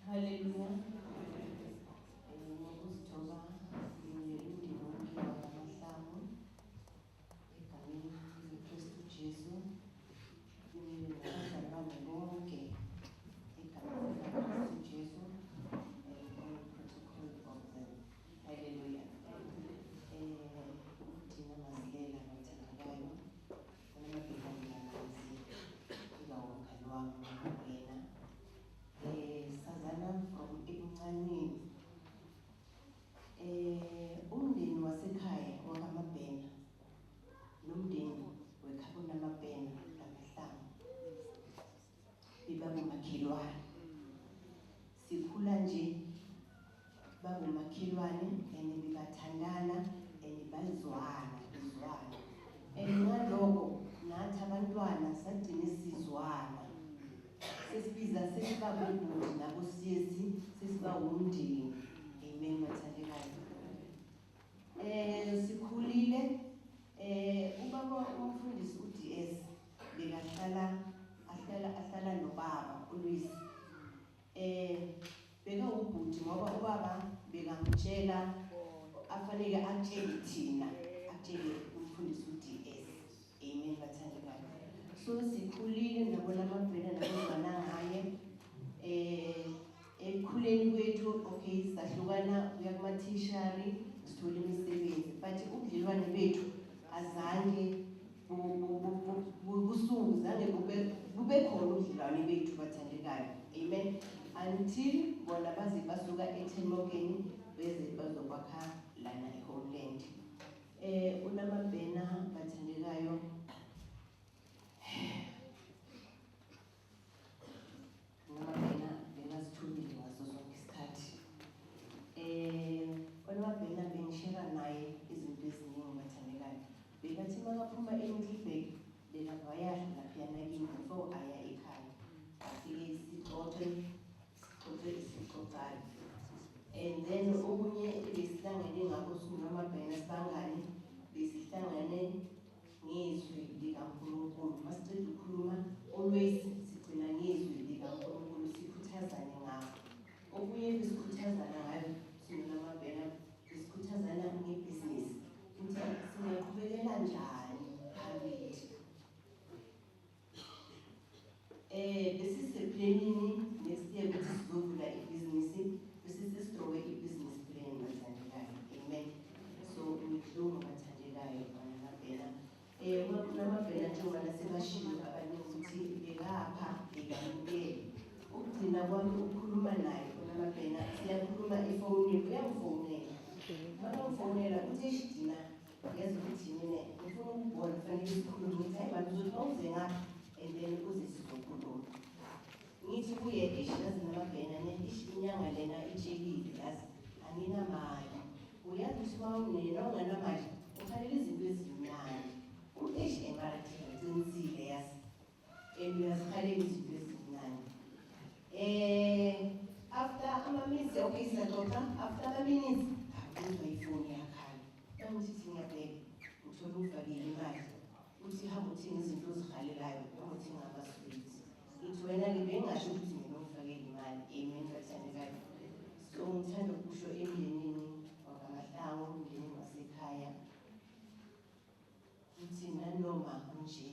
Hallelujah. Ngokuzithoba ngiyelindile ukuywa kwamahlamu egameni likaKristu Jesu. Ngiyabonga bonke egameni likaKristu Jesu and all protocol of them. Hallelujah. Thina masilela bathandekayo namabhekana nazi ngawukhalwanga yena. Sazana from ebuncanyeni. Umndeni wasekhaya wakaMabhena nomndeni weKhabonamabhena lamahlamu bebabomakhelwane. Sikhula nje babomakhelwane and bebathandana and bazwana. Ngaloko nathi abantwana sagcine sizwana. Sesibiza sesiba ubuntu nabo siyezi sesiba umndeni. Amen bathandekayo. Sikhulile ubaba umfundisi uDS ahlala nobaba uLuis. Beka ubhuti ngoba ubaba bekamtshela afanele atshele thina atshele umfundisi uDS. Amen bathandekayo. So sikhulile nabona amabhena nabona ngaye ekukhuleni kwethu okay sahlukana kuya kumathishari sithola imisebenzi but ubudlelwane bethu azange busuku zange kube khona ubudlelwane bethu bathandekayo. Amen. Until bona baze basuka eTemokeni beze bazokwakha lana eHomeland. Unamabhena bathandekayo. Unamabhena bengasithulile ngaso sonke isikhathi. Unamabhena bengishera naye izinto eziningi bathandekayo. Bekathi makaphuma eMiddelburg bekavayasha laphiyana kimi before aya ekhaya. Afike sixoxe isixoxayo. And then okunye besihlangene ngakho sinomabhena sibangane besihlangane ngezwi likaNkulunkulu. Masicela ukukhuluma always sigcina ngezwi likaNkulunkulu sikhuthazane ngakho. Okunye besikhuthazana ngayo sinomabhena besikhuthazana ngebhizinisi. Ukuthi singaqhubekela njani phambili. Besiseplanini next year ukuthi sizovula ibhizinisi besisestrowe ibhizinisi plan bathandekayo. Amen. So ngidlungu bathandekayo banamabhena. ikamukeli. Ukugcina kwami ukukhuluma naye uNamabhena siyakhuluma efonini uyangifonela. Makamfonela uthi Gcina yazi ukuthi mina ngifuna ukubona kufanele sikhulume ngithi hayi bantu uzothi mawuze ngapha and then uze sizokhuluma. Ngithi kuye yazi Namabhena inyanga lena itshekile yazi anginamali. Uyazi ukuthi mawunena unganamali ufanele izinto ezimnandi. Emarathi qinisile yazi and uyazikhalela izinto ezimnandi. After ama-minutes okay siyaxoxa after ama-minutes akuzwa ifoni yakhala angithi ngiyabheka uthola ufakile imali uthi hamba uthenga izinto ozikhalelayo hamba uthenga ama-sweets. Ngithi wena-ke bengingasho ukuthi mina ungifakele imali amen bathandekayo. So ngithanda ukusho emndenini wakwaMahlangu umndeni wasekhaya uthi nanoma kunje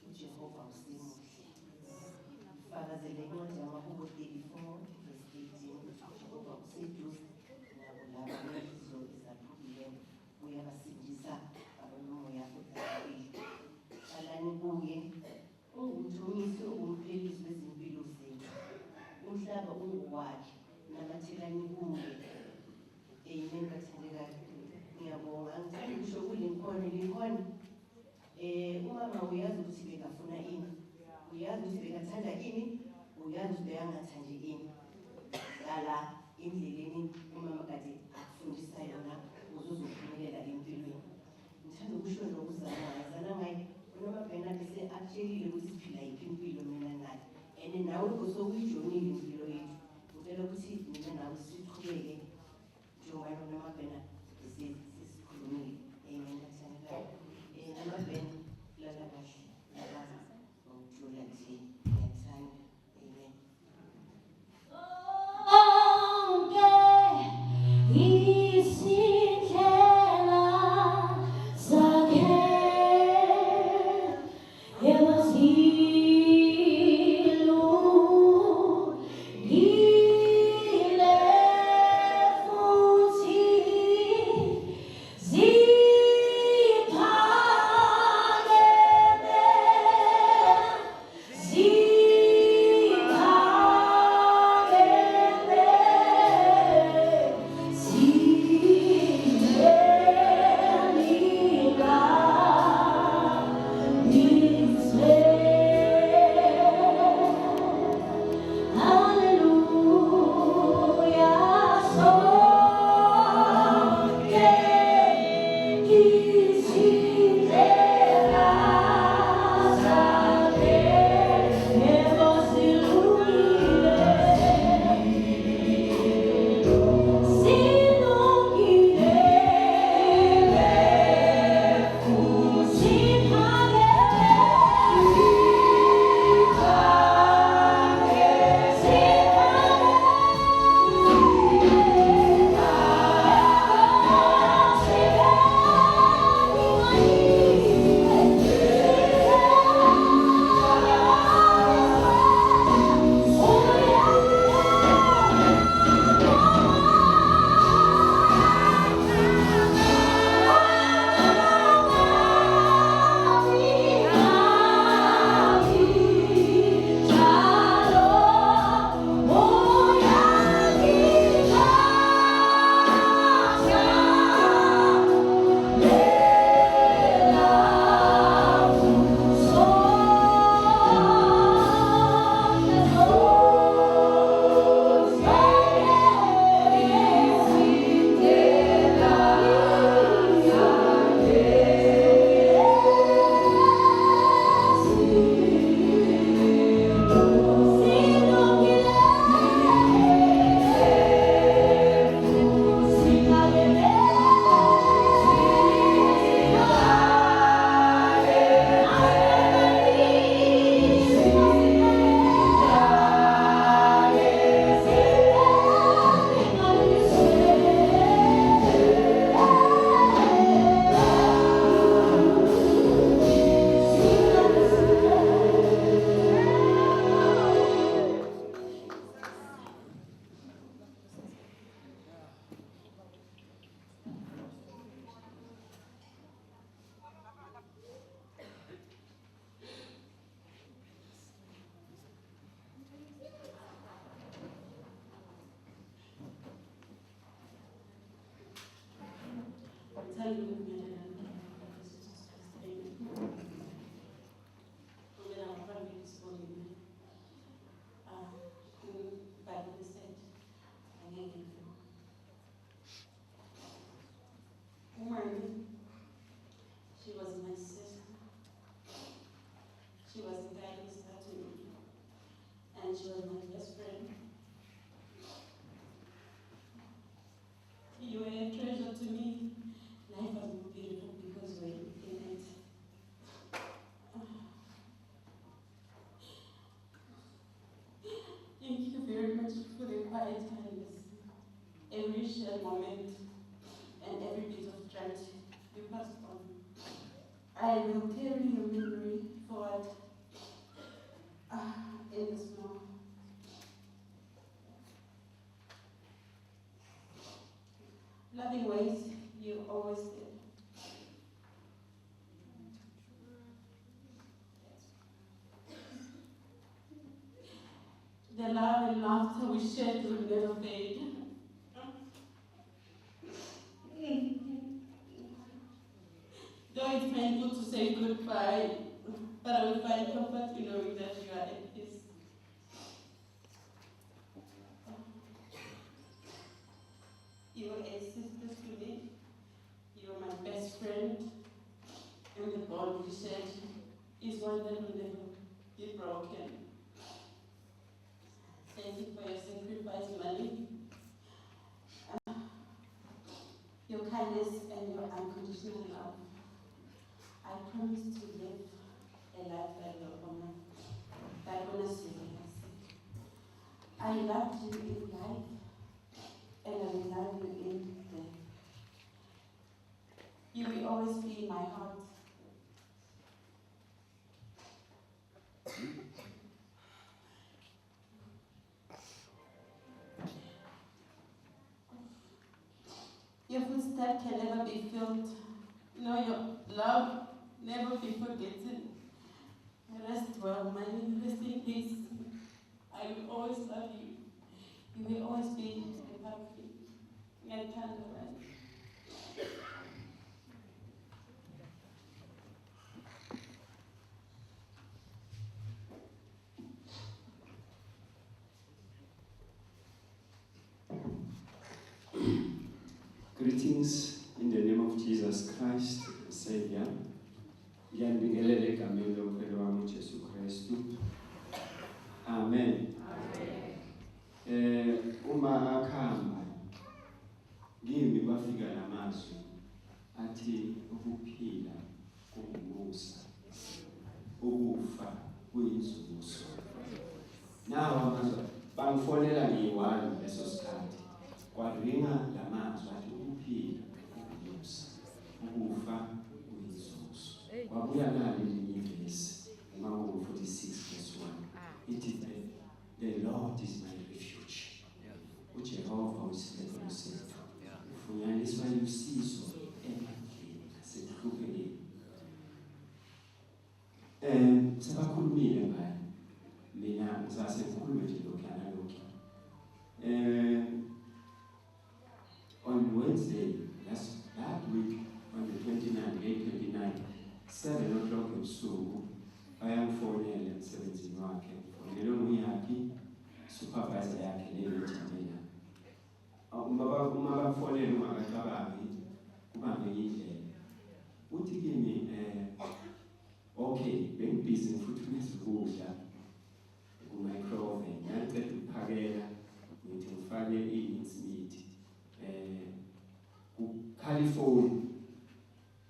uJehova usemuhle. Fakazele incwadi yamaHubo 34 verse 18 uJehova useduze nabo laba benhliziyo ezaphukileyo uyabasindisa abanomoya odabukile. Qalani kuye ungumthomisi ungumphelizi wezimpilo zethu. Umhlaba ungowakhe namathelani kuye. Amen bathandekayo. Ngiyabonga ngithanda ukusho kuLincoln. Umama uyazi ukuthi bekafuna ini, uyazi ukuthi bekathanda ini, uyazi ukuthi bekangathandi ini. Dlala endleleni umama kade akufundisa yona uzozophumelela empilweni. Ngithanda ukusho nokuzana ngaye uNamabhena bese atshelile ukuthi siphila yiphi impilo mina naye and nawe osokuyijonile impilo yethu. Ngicela ukuthi mina nawe siqhubeke njengoba uNamabhena sesikhulumile. Amen bathandekayo. Namabhena lala kahle nalaza ngokujula nje ngiyathanda. Amen. Izindlela zakhe yewazilungile futhi She was my sister. She was a guiding star to me. And she was my best friend. You were a treasure to me. Life was more beautiful because we were in it. Thank you very much for the quiet times, every shared moment, and every bit of tragedy you passed on. I will carry your memory forward in the snow. Loving ways you always did. The love and laughter we shared will never fade. Though it's painful to say goodbye, but I will find comfort in knowing that you are at peace. You are a sister to me. You are my best friend, and the bond we shared is one that will never be broken. Thank you for your sacrifice, Mali. Your kindness and your unconditional love. I promise to live a life that will honor your legacy. I loved you in life, and I will love you in death. You will always be in my heart. Your footsteps can never be filled. No, your love never be forgotten. Rest well, my rest in peace. I will always love you. You will always be a happy and tender one. Greetings in the name of Jesus Christ, Savior. Ngiyabingelela egameni lomkhwelo wami uJesu Kristu. Amen. Uma akhamba ngimi bafika lamazwi athi ukuphila kungumusa, ukufa kuyinzuzo. Nawa amazwi bangifonela ngiyi-1 leso sikhathi. Kwaringa lamazwi athi ukuphila kungumusa, ukufa kuyinzuzo. Wabuya nalo ivesi uMahubo 46:1. Ithi the Lord is my refuge. uJehova uyisekelo sethu. Ufunyaniswa lusizo emandleni nasekuhluphekeni. Sebakhulumile ngayo. Mina ngizase ngikhulume nje lokhu nalokhu. On Wednesday, that week, on the 29, 7 o'clock ebusuku, bayangifonela emsebenzini wakhe. Ngifonele uMuyaphi, supervisor yakhe leyo Jamila. Uma bakufonela ungakacabangi, kubambe indlela. Uthi kimi, okay, bengibhizi ngifuthumise ukudla ku-microwave. Ngiyacela ukuphakela, ngithi ngifake i-mincemeat. Kukhala ifoni,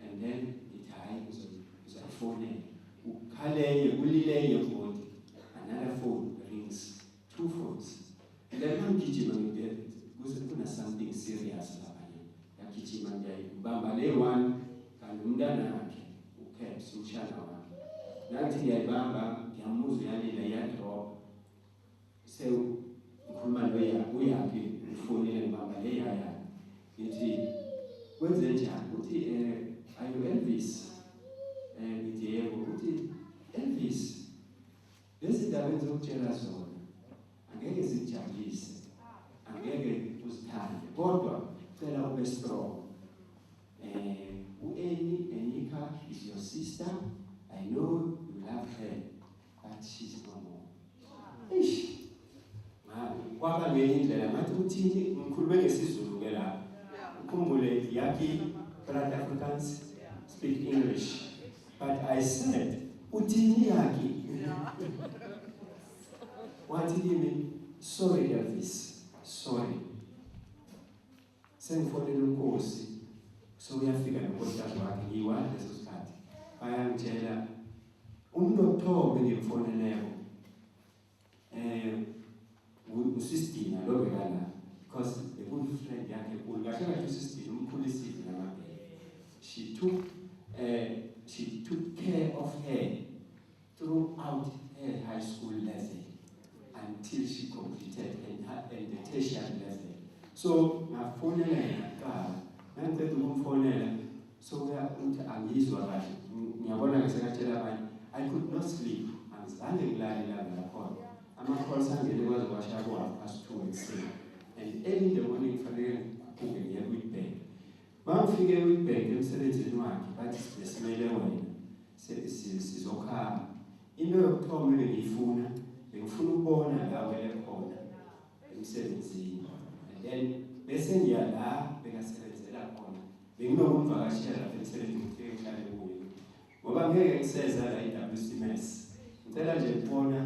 and then ngithi hayi uzayifonela. Ukhaleye, ulileye phone, another phone rings, 2 phones. And then ngigijima kuze kuna something serious lapha. Ngiyagijima ngiyayibamba le-1 kanti umntana wakhe uCaps umshana wami. Nathi ngiyayibamba ngiyamuzwa uyalila iyadrop. Ngikhuluma uyaphi ufonile ngibamba le yaya. Ngithi kwenze njani? Uthi are you Elvis? Ngithi yebo. Uthi Elvis, lezi ndaba engizokutshela zona angeke zikujabulise, angeke uzithande, kodwa cela ube strong. Enika is your sister. I know you love her, but she's no more. Ish. Kwaba ngenye indlela ngathi uthini ngikhulume ngesizulu ke la. Ukhumbule yakhi South Africans speak English. But I said, uthini yakhi? Wathi kimi, sorry Elvis, sorry. Sengifonela uNkosi. So uyafika nonkosikazi wakhe ngiyiwa leso sikhathi. Bayangitshela umuntu othombe ngimfoneleko. Usistina lo bekala because the good friend yakhe enkulu kahle kahle usistina umkhulisile namabheke. She took care of her throughout her high school level until she completed and the tertiary level. So ngafonela yena kuqala ngicela ukumfonela so uthi angizwa kahle ngiyabona ngesekatshela abanye I could not sleep angizange ngilale ilanga lakhona ama-calls angele kwaze kwasha ku-2:30 ekuseni and early in the morning kufanele ngiphuke ngiye kwi-bank. Bangifike kwi-bank emsebenzini wakhe bathi besimele wena sizokhamba. Into yokuthoma bengiyifuna ukubona la wele khona emsebenzini and then bese ngiya la bekasebenzela khona benginokumvakashela lapha emsebenzini ngifike ngihlale kuyo ngoba ngeke ngiseza la i-WCMS ngicela nje ukubona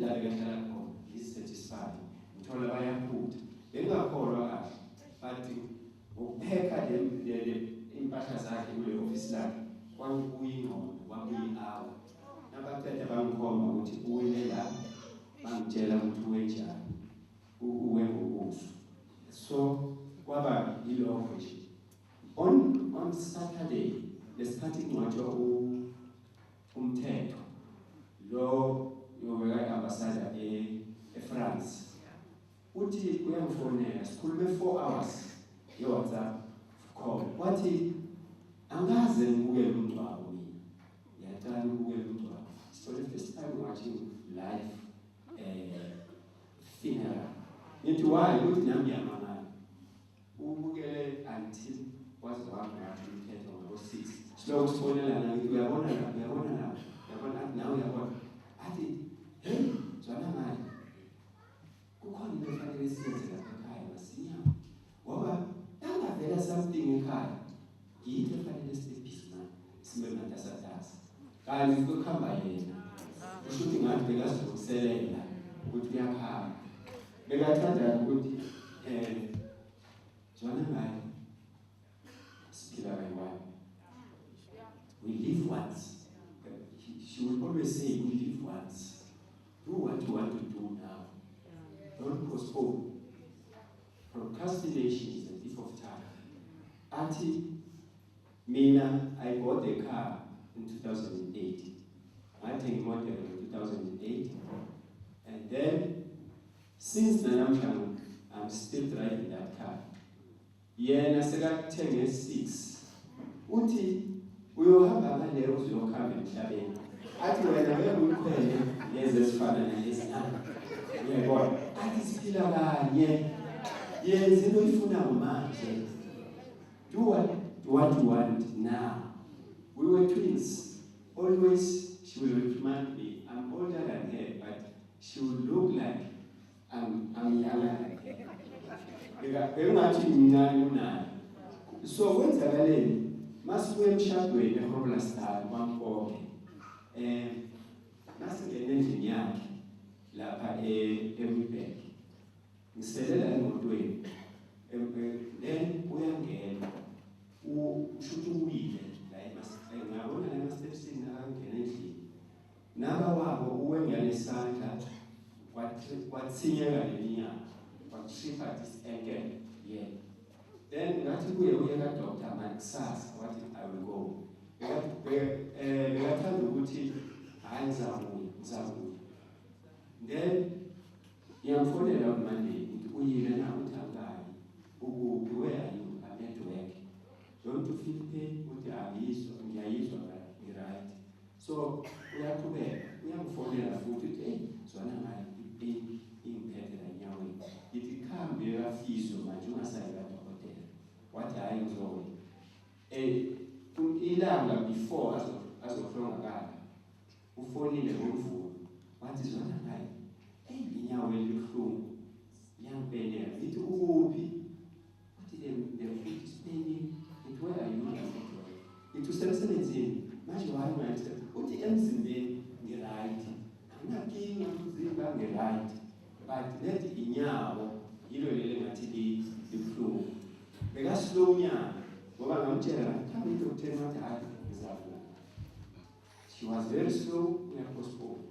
la bekahlala khona ngisatisfied ngithola bayaphutha bengakholwa kahle bathi ukupheka le impahla zakhe kule office lakhe kwakuyingqondo kwakuyi-hour nabaqeda bangikhomba ukuthi uwile la bangitshela ukuthi uwenjani uwe ngobuso so kwaba yilokho nje on Saturday lesikhathi ngcwatshwa umthetho lo yobeka ambassador eFrance uthi uyangifonela sikhulume 4 hours ye-WhatsApp call wathi angaze ngibukele umngcwabo mina ngiyaqala ukubukela umngcwabo so the first time watching live funeral ngithi why ukuthi nami ngiyamangala ubukele until waze wangapha umthetho ngo-6 silokhu sifonelana ngithi uyabona nawe uyabona athi hey zwana ngayo kukhona into efanele siyenze lapha ekhaya masinyama ngoba angavela something ekhaya yinto efanele sibhizimana sibe matasatasa kanti kukhamba yena kusho ukuthi ngathi bekazilungiselela ukuthi uyakhamba bekathanda ukuthi zwana ngayo siphila kayi-one we live once. She will always say, we live once. Do what you want to do now. Don't postpone. Procrastination is a thief of time. Auntie, Mina, I bought a car in 2008. I think model in 2008. And then, since Nanamchang, I'm still driving that car. Yeah, Nasaka 10S6. Uti, uyohamba ngale uzokhamba emhlabeni athi wena bekukhwele lezi ezifana nalezana uyabona athi siphila kanye yenza into oyifuna manje do what you want now. We were twins. Always she will remind me I'm older than her but she will look like I'm younger than her bengathi mncane kunayo so kwenzakaleni masibuye emshadweni eHobblasdal kwaMpoke nasingene endlini yakhe lapha eWitbank ngiselela emotweni then uyangena ushuthi uwile la ngabona la stepsini akangena endlini naba wabo uwengane isandla wathinyeka lenyanga watripha this-ankle yeah. Then ngathi kuye ka-doctor makusasa wathi I will go. Bekathanda ukuthi hayi ngizabuya. Then ngiyamfonela on Monday ukuthi uyile na uthi angayi ukuphi where are you I'm at work. Don't you feel pain ukuthi ngiyayizwa ngi-right. So uyaqhubeka uyamfonela futhi ukuthi hey zwana ngayo ipain ingiphethe la enyaweni. Ithi khambe yafizwa manje ungasayi wathi hayi ngizowe uziba nge-right, but let inyawo yilo leli ngathi libuhlungu. Bekaslow nyana ngoba ngamtshela ngithambe idokotela wathi hayi ngizavuma. She was very slow, uyapostpone.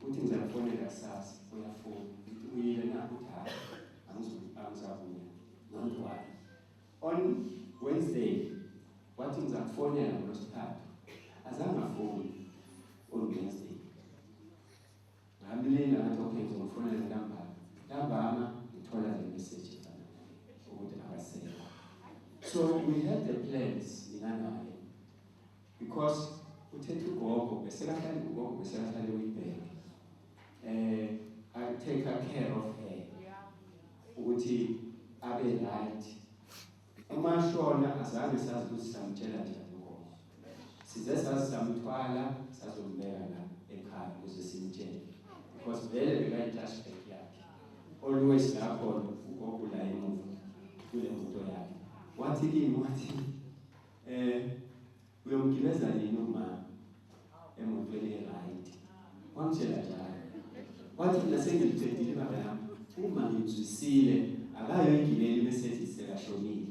Uthi ngizakufonela kusasa, uyafona. Uyile na uthi hayi angizavuma. Not why. On Wednesday, wathi ngizakufonela ngolwesithathu. Azange afone on Wednesday. Ngamlinda ngathi okay ngizomfonela ntambama ngithola le message ukuthi akasekho. So we had the plans nginayo because uthethe ugogo besekahlala ugogo besekahlala uyibheke. I take care of her ukuthi abe right. Uma shona azange sazi ukuthi samtshela njani ugogo. Size sasamthwala sazombeka la ekhaya ukuze simtshele because vele bekayitashback yakhe. Always lapho ugogo la emuva kule moto yakhe. Wathi kimi wathi uyomgibeza nini uma emotweni right? Wamtshela njalo. Wathi mina sengilithetile baba yami uma ngizwisile akayo ingibeli message sekashonile.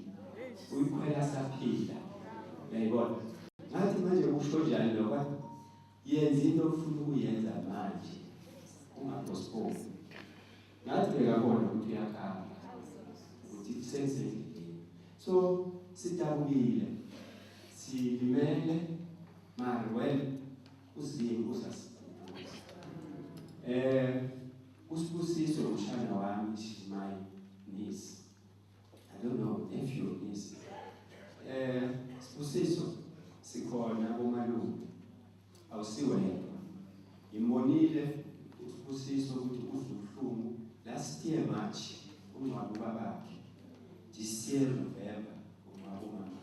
Uyikhwela saphila. Yayibona. Ngathi manje usho njani lokho? Yenza into ofuna ukuyenza manje. Ungapostpone. Ngathi bekabona ukuthi uyakhamba. Ukuthi senzekile. So sidabukile. Silimele mari well uzimo usasibuza. Usibusiso umshana wami she's my niece. I don't know if your niece. Sibusiso sikhona bomalume. Awusiwe yedwa. Imbonile usibusiso ukuthi uzuhlungu last year March umncwabo babakhe. This year November umncwabo mama.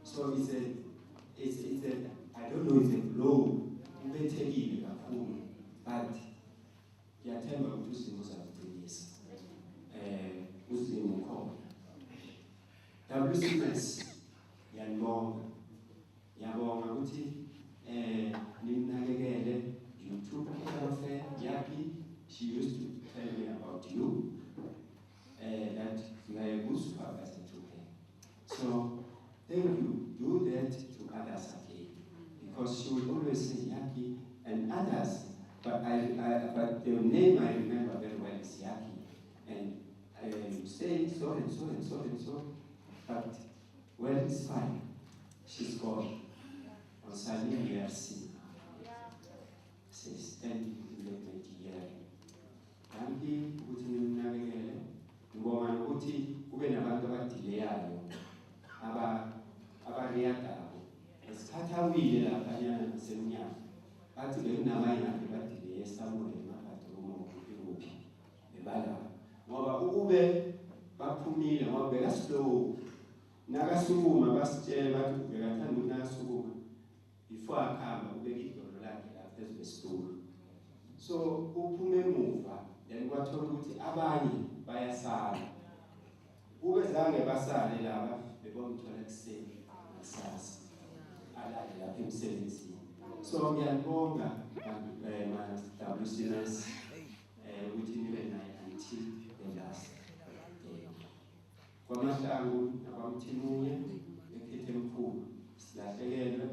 So it's a I don't know, it's a blow. Ubethekile kakhulu. But ngiyathemba ukuthi uzimo uzakuqinisa. Uzimo ukhona. WCMS ngiyabonga. Ngiyabonga ukuthi nimnakekele. You took care of her. Jackie, she used to tell me about you. That you are a good supervisor to her. So thank you. Do that to others again. Because she will always say Yaki and others. But but the name I remember very well is Yaki. And you say so and so and so and so. But well, it's fine. She's gone. On Sunday we are seeing her. Says, then let me hear. Thank you, ukuthi nimnakekele. Ngibonga ukuthi kube nabantu abadileyayo abariyadako. Esikhathi awile laphanyana nasemnyama. Bathi bekunamanye ngabe badileye somewhere emabathroom ukuphi. Bebala. Ngoba ukube baphumile ngoba bekaslow. Nakasukuma basitshela bathi bekathanda ukuthi nakasukuma. Before akhamba ubeka idolo lakhe la phezu kwesitulo. So uphume emuva then kwathola ukuthi abanye bayasala. Ube zange basale laba bebomthola kuseni kusasa. Alale lapha emsebenzini. So ngiyabonga WCMS ukuthi nibe naye until the last day. KwaMahlangu nakwamthimunye ekhethe emkhulu silahlekelwe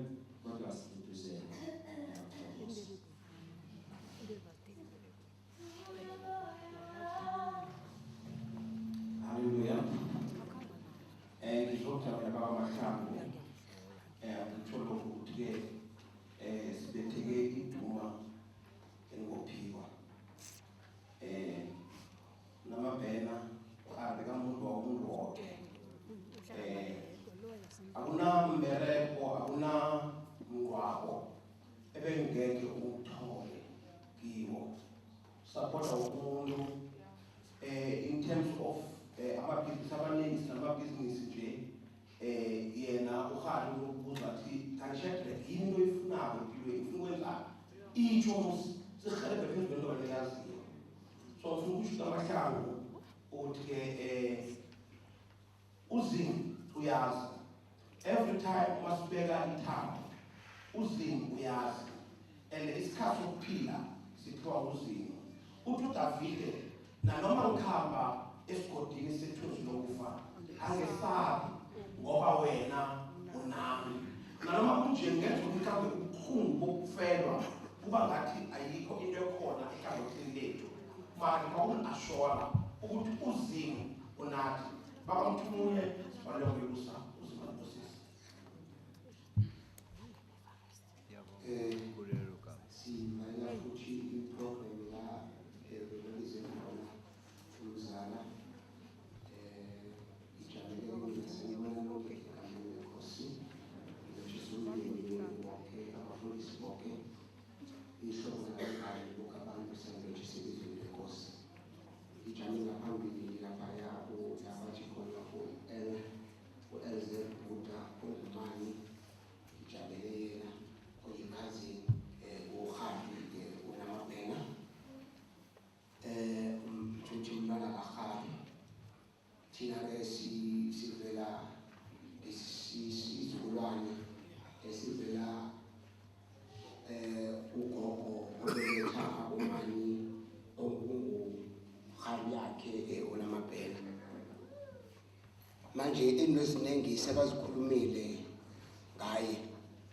kodwa siduduzele. Hallelujah. Ngizothatha kwaMahlangu ngithola ukuthi sibetheke iduma engophikwa. Namabhena qabe kamuntu wamuntu wonke. Akuna mbereko, akuna mngwabo ebengeke ukuthole kiwo. Supporta umuntu in terms of amabhizinisi abaningi namabhizinisi nje yena uhali ukubuza ukuthi kanishekile yini into oyifunayo empilweni ufuna ukwenza itsho sihelebhe phezu kwento abayaziyo. So ufuna ukusho kaMahlangu ukuthi uzimo uyazi every time masibeka ithambo uzimo uyazi and isikhathi sokuphila sithiwa uZimo. Uthi uDavide nanoma ngikhamba esigodini sethusi lokufa angesabi ngoba wena unami. Nanoma kunje ngenza umkhambi ubuhlungu bokufelwa kuba ngathi ayikho into ekhona ehlangothini lethu. Mara ngawul-ashora ukuthi uZimo unathi. Baba Mthumuye sibhalwe ngokubusa uZimo Nkosisi. Sibhala futhi iprogram la ebenizengona umzala ijabule ngesibona lonke egameni leNkosi ngisizulweni wonke abafundisi bonke isonga layo lokho abantu sengeje sebizweni leNkosi ijabule ngaphambili lapha yabo yabathi khona u-LZ Buddha uMani ijabule yena oyikhazi uHabi unamabhena umthunjimana kaHabi thina ke sivela isizukulwane esivela ugogo obeletha uMani onguHabi yakhe unamabhena. Manje into eziningi sebazikhulumile ngaye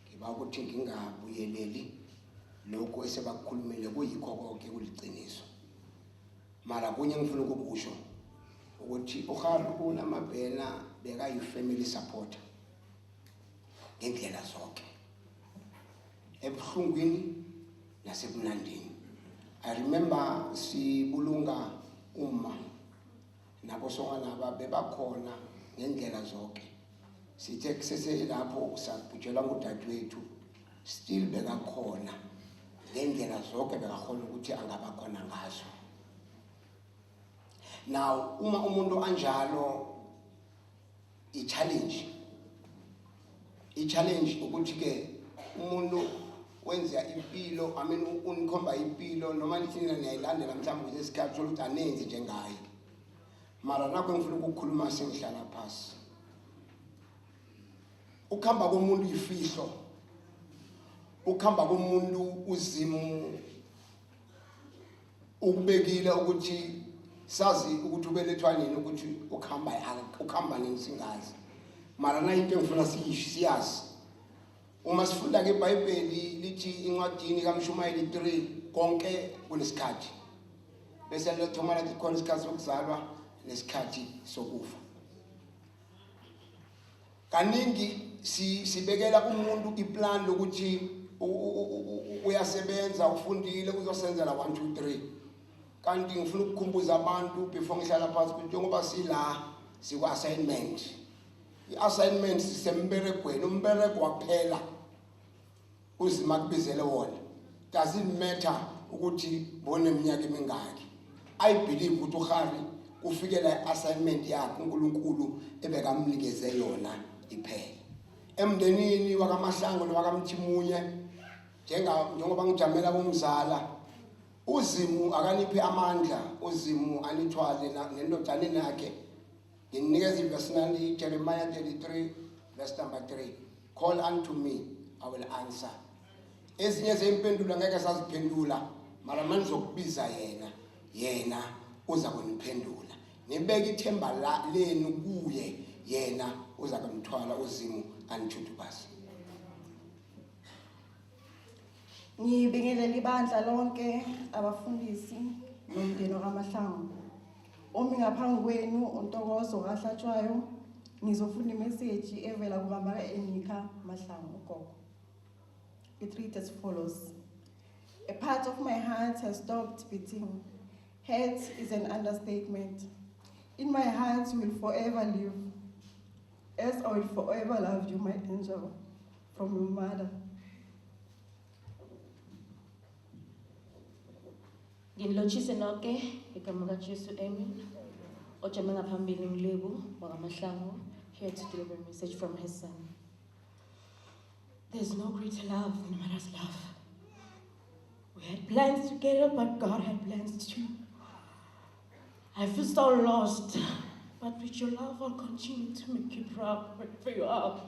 ngiba ukuthi ngingabuyeleli lokho esebakukhulumile kuyikho konke kuliciniso. Mara kunye ngifuna ukukusho ukuthi uHabi unamabhena bekayi-family supporter ngendlela zonke, ebuhlungwini nasebunandini. I remember sibulunga uma nabosongana bebakhona ngendlela zonke. Sithe kusese lapho sabhujelwa ngudadewethu still bekakhona ngendlela zonke bekakhona ukuthi angaba khona ngazo. Now uma umuntu anjalo i-challenge ukuthi ke umuntu wenza impilo unikhomba impilo noma nithina niyayilandela mhlawumbe kusesikhathi sokuthi anenzi njengaye. Mara nakho ngifuna ukukhuluma sengihlala phasi. Ukhamba komuntu ifihlo, ukhamba komuntu uZimo ukubekile ukuthi sazi ukuthi ubelethwa nini ukuthi ukhamba nini singazi. Mara na into engifuna siyazi. Uma sifunda ke iBhayibheli lithi incwadini kaMshumayeli 3 konke kunesikhathi. Bese lethoma lathi khona isikhathi sokuzalwa nesikhathi sokufa. Kaningi sibekela umuntu iplan lokuthi uyasebenza ufundile uzosenzela 1 2 3. Kanti ngifuna ukukhumbuza abantu before ngihlala phansi ukuthi njengoba sila siku-assignment. I-assignment sisemberegweni, umberego waphela uZimo akubizele wona. Doesn't matter ukuthi boneminyaka emingaki. I believe ukuthi uHabi kufikela i-assignment yakhe uNkulunkulu ebekamnikeze yona iphela. Emndenini wakaMahlangu nowakamThimunye njengoba ngijamela bomzala uZimo akaniphe amandla, uZimo anithwale nendodaneni yakhe. Nginikeza iverse nali Jeremiah 33 verse number 3. Call unto me, I will answer. Ezinye zempendulo ngeke saziphendula, mara manje zokubiza yena uza kuniphendula. Nibeka ithemba lenu kuye, yena uza kumthwala uZimo anithutubase. Ngibingelela ibandla lonke abafundisi nomndeni wakaMahlangu. Omi ngaphambi kwenu uNtokozo kaHlatshwayo ngizofunda imessage evela kuMama Enika Mahlangu ugogo. It reads as follows. A part of my heart has stopped beating. Hurt is an understatement. In my heart you will forever live, as I will forever love you, my angel, from your mother. Nginlotshise nonke igama kaJesu amen. Ojame ngaphambili uMlebu wakaMahlangu here to deliver a message from his son. There's no greater love than a mother's love. We had plans together, but God had plans too. I feel so lost, but with your love I'll continue to make you proud wherever you are.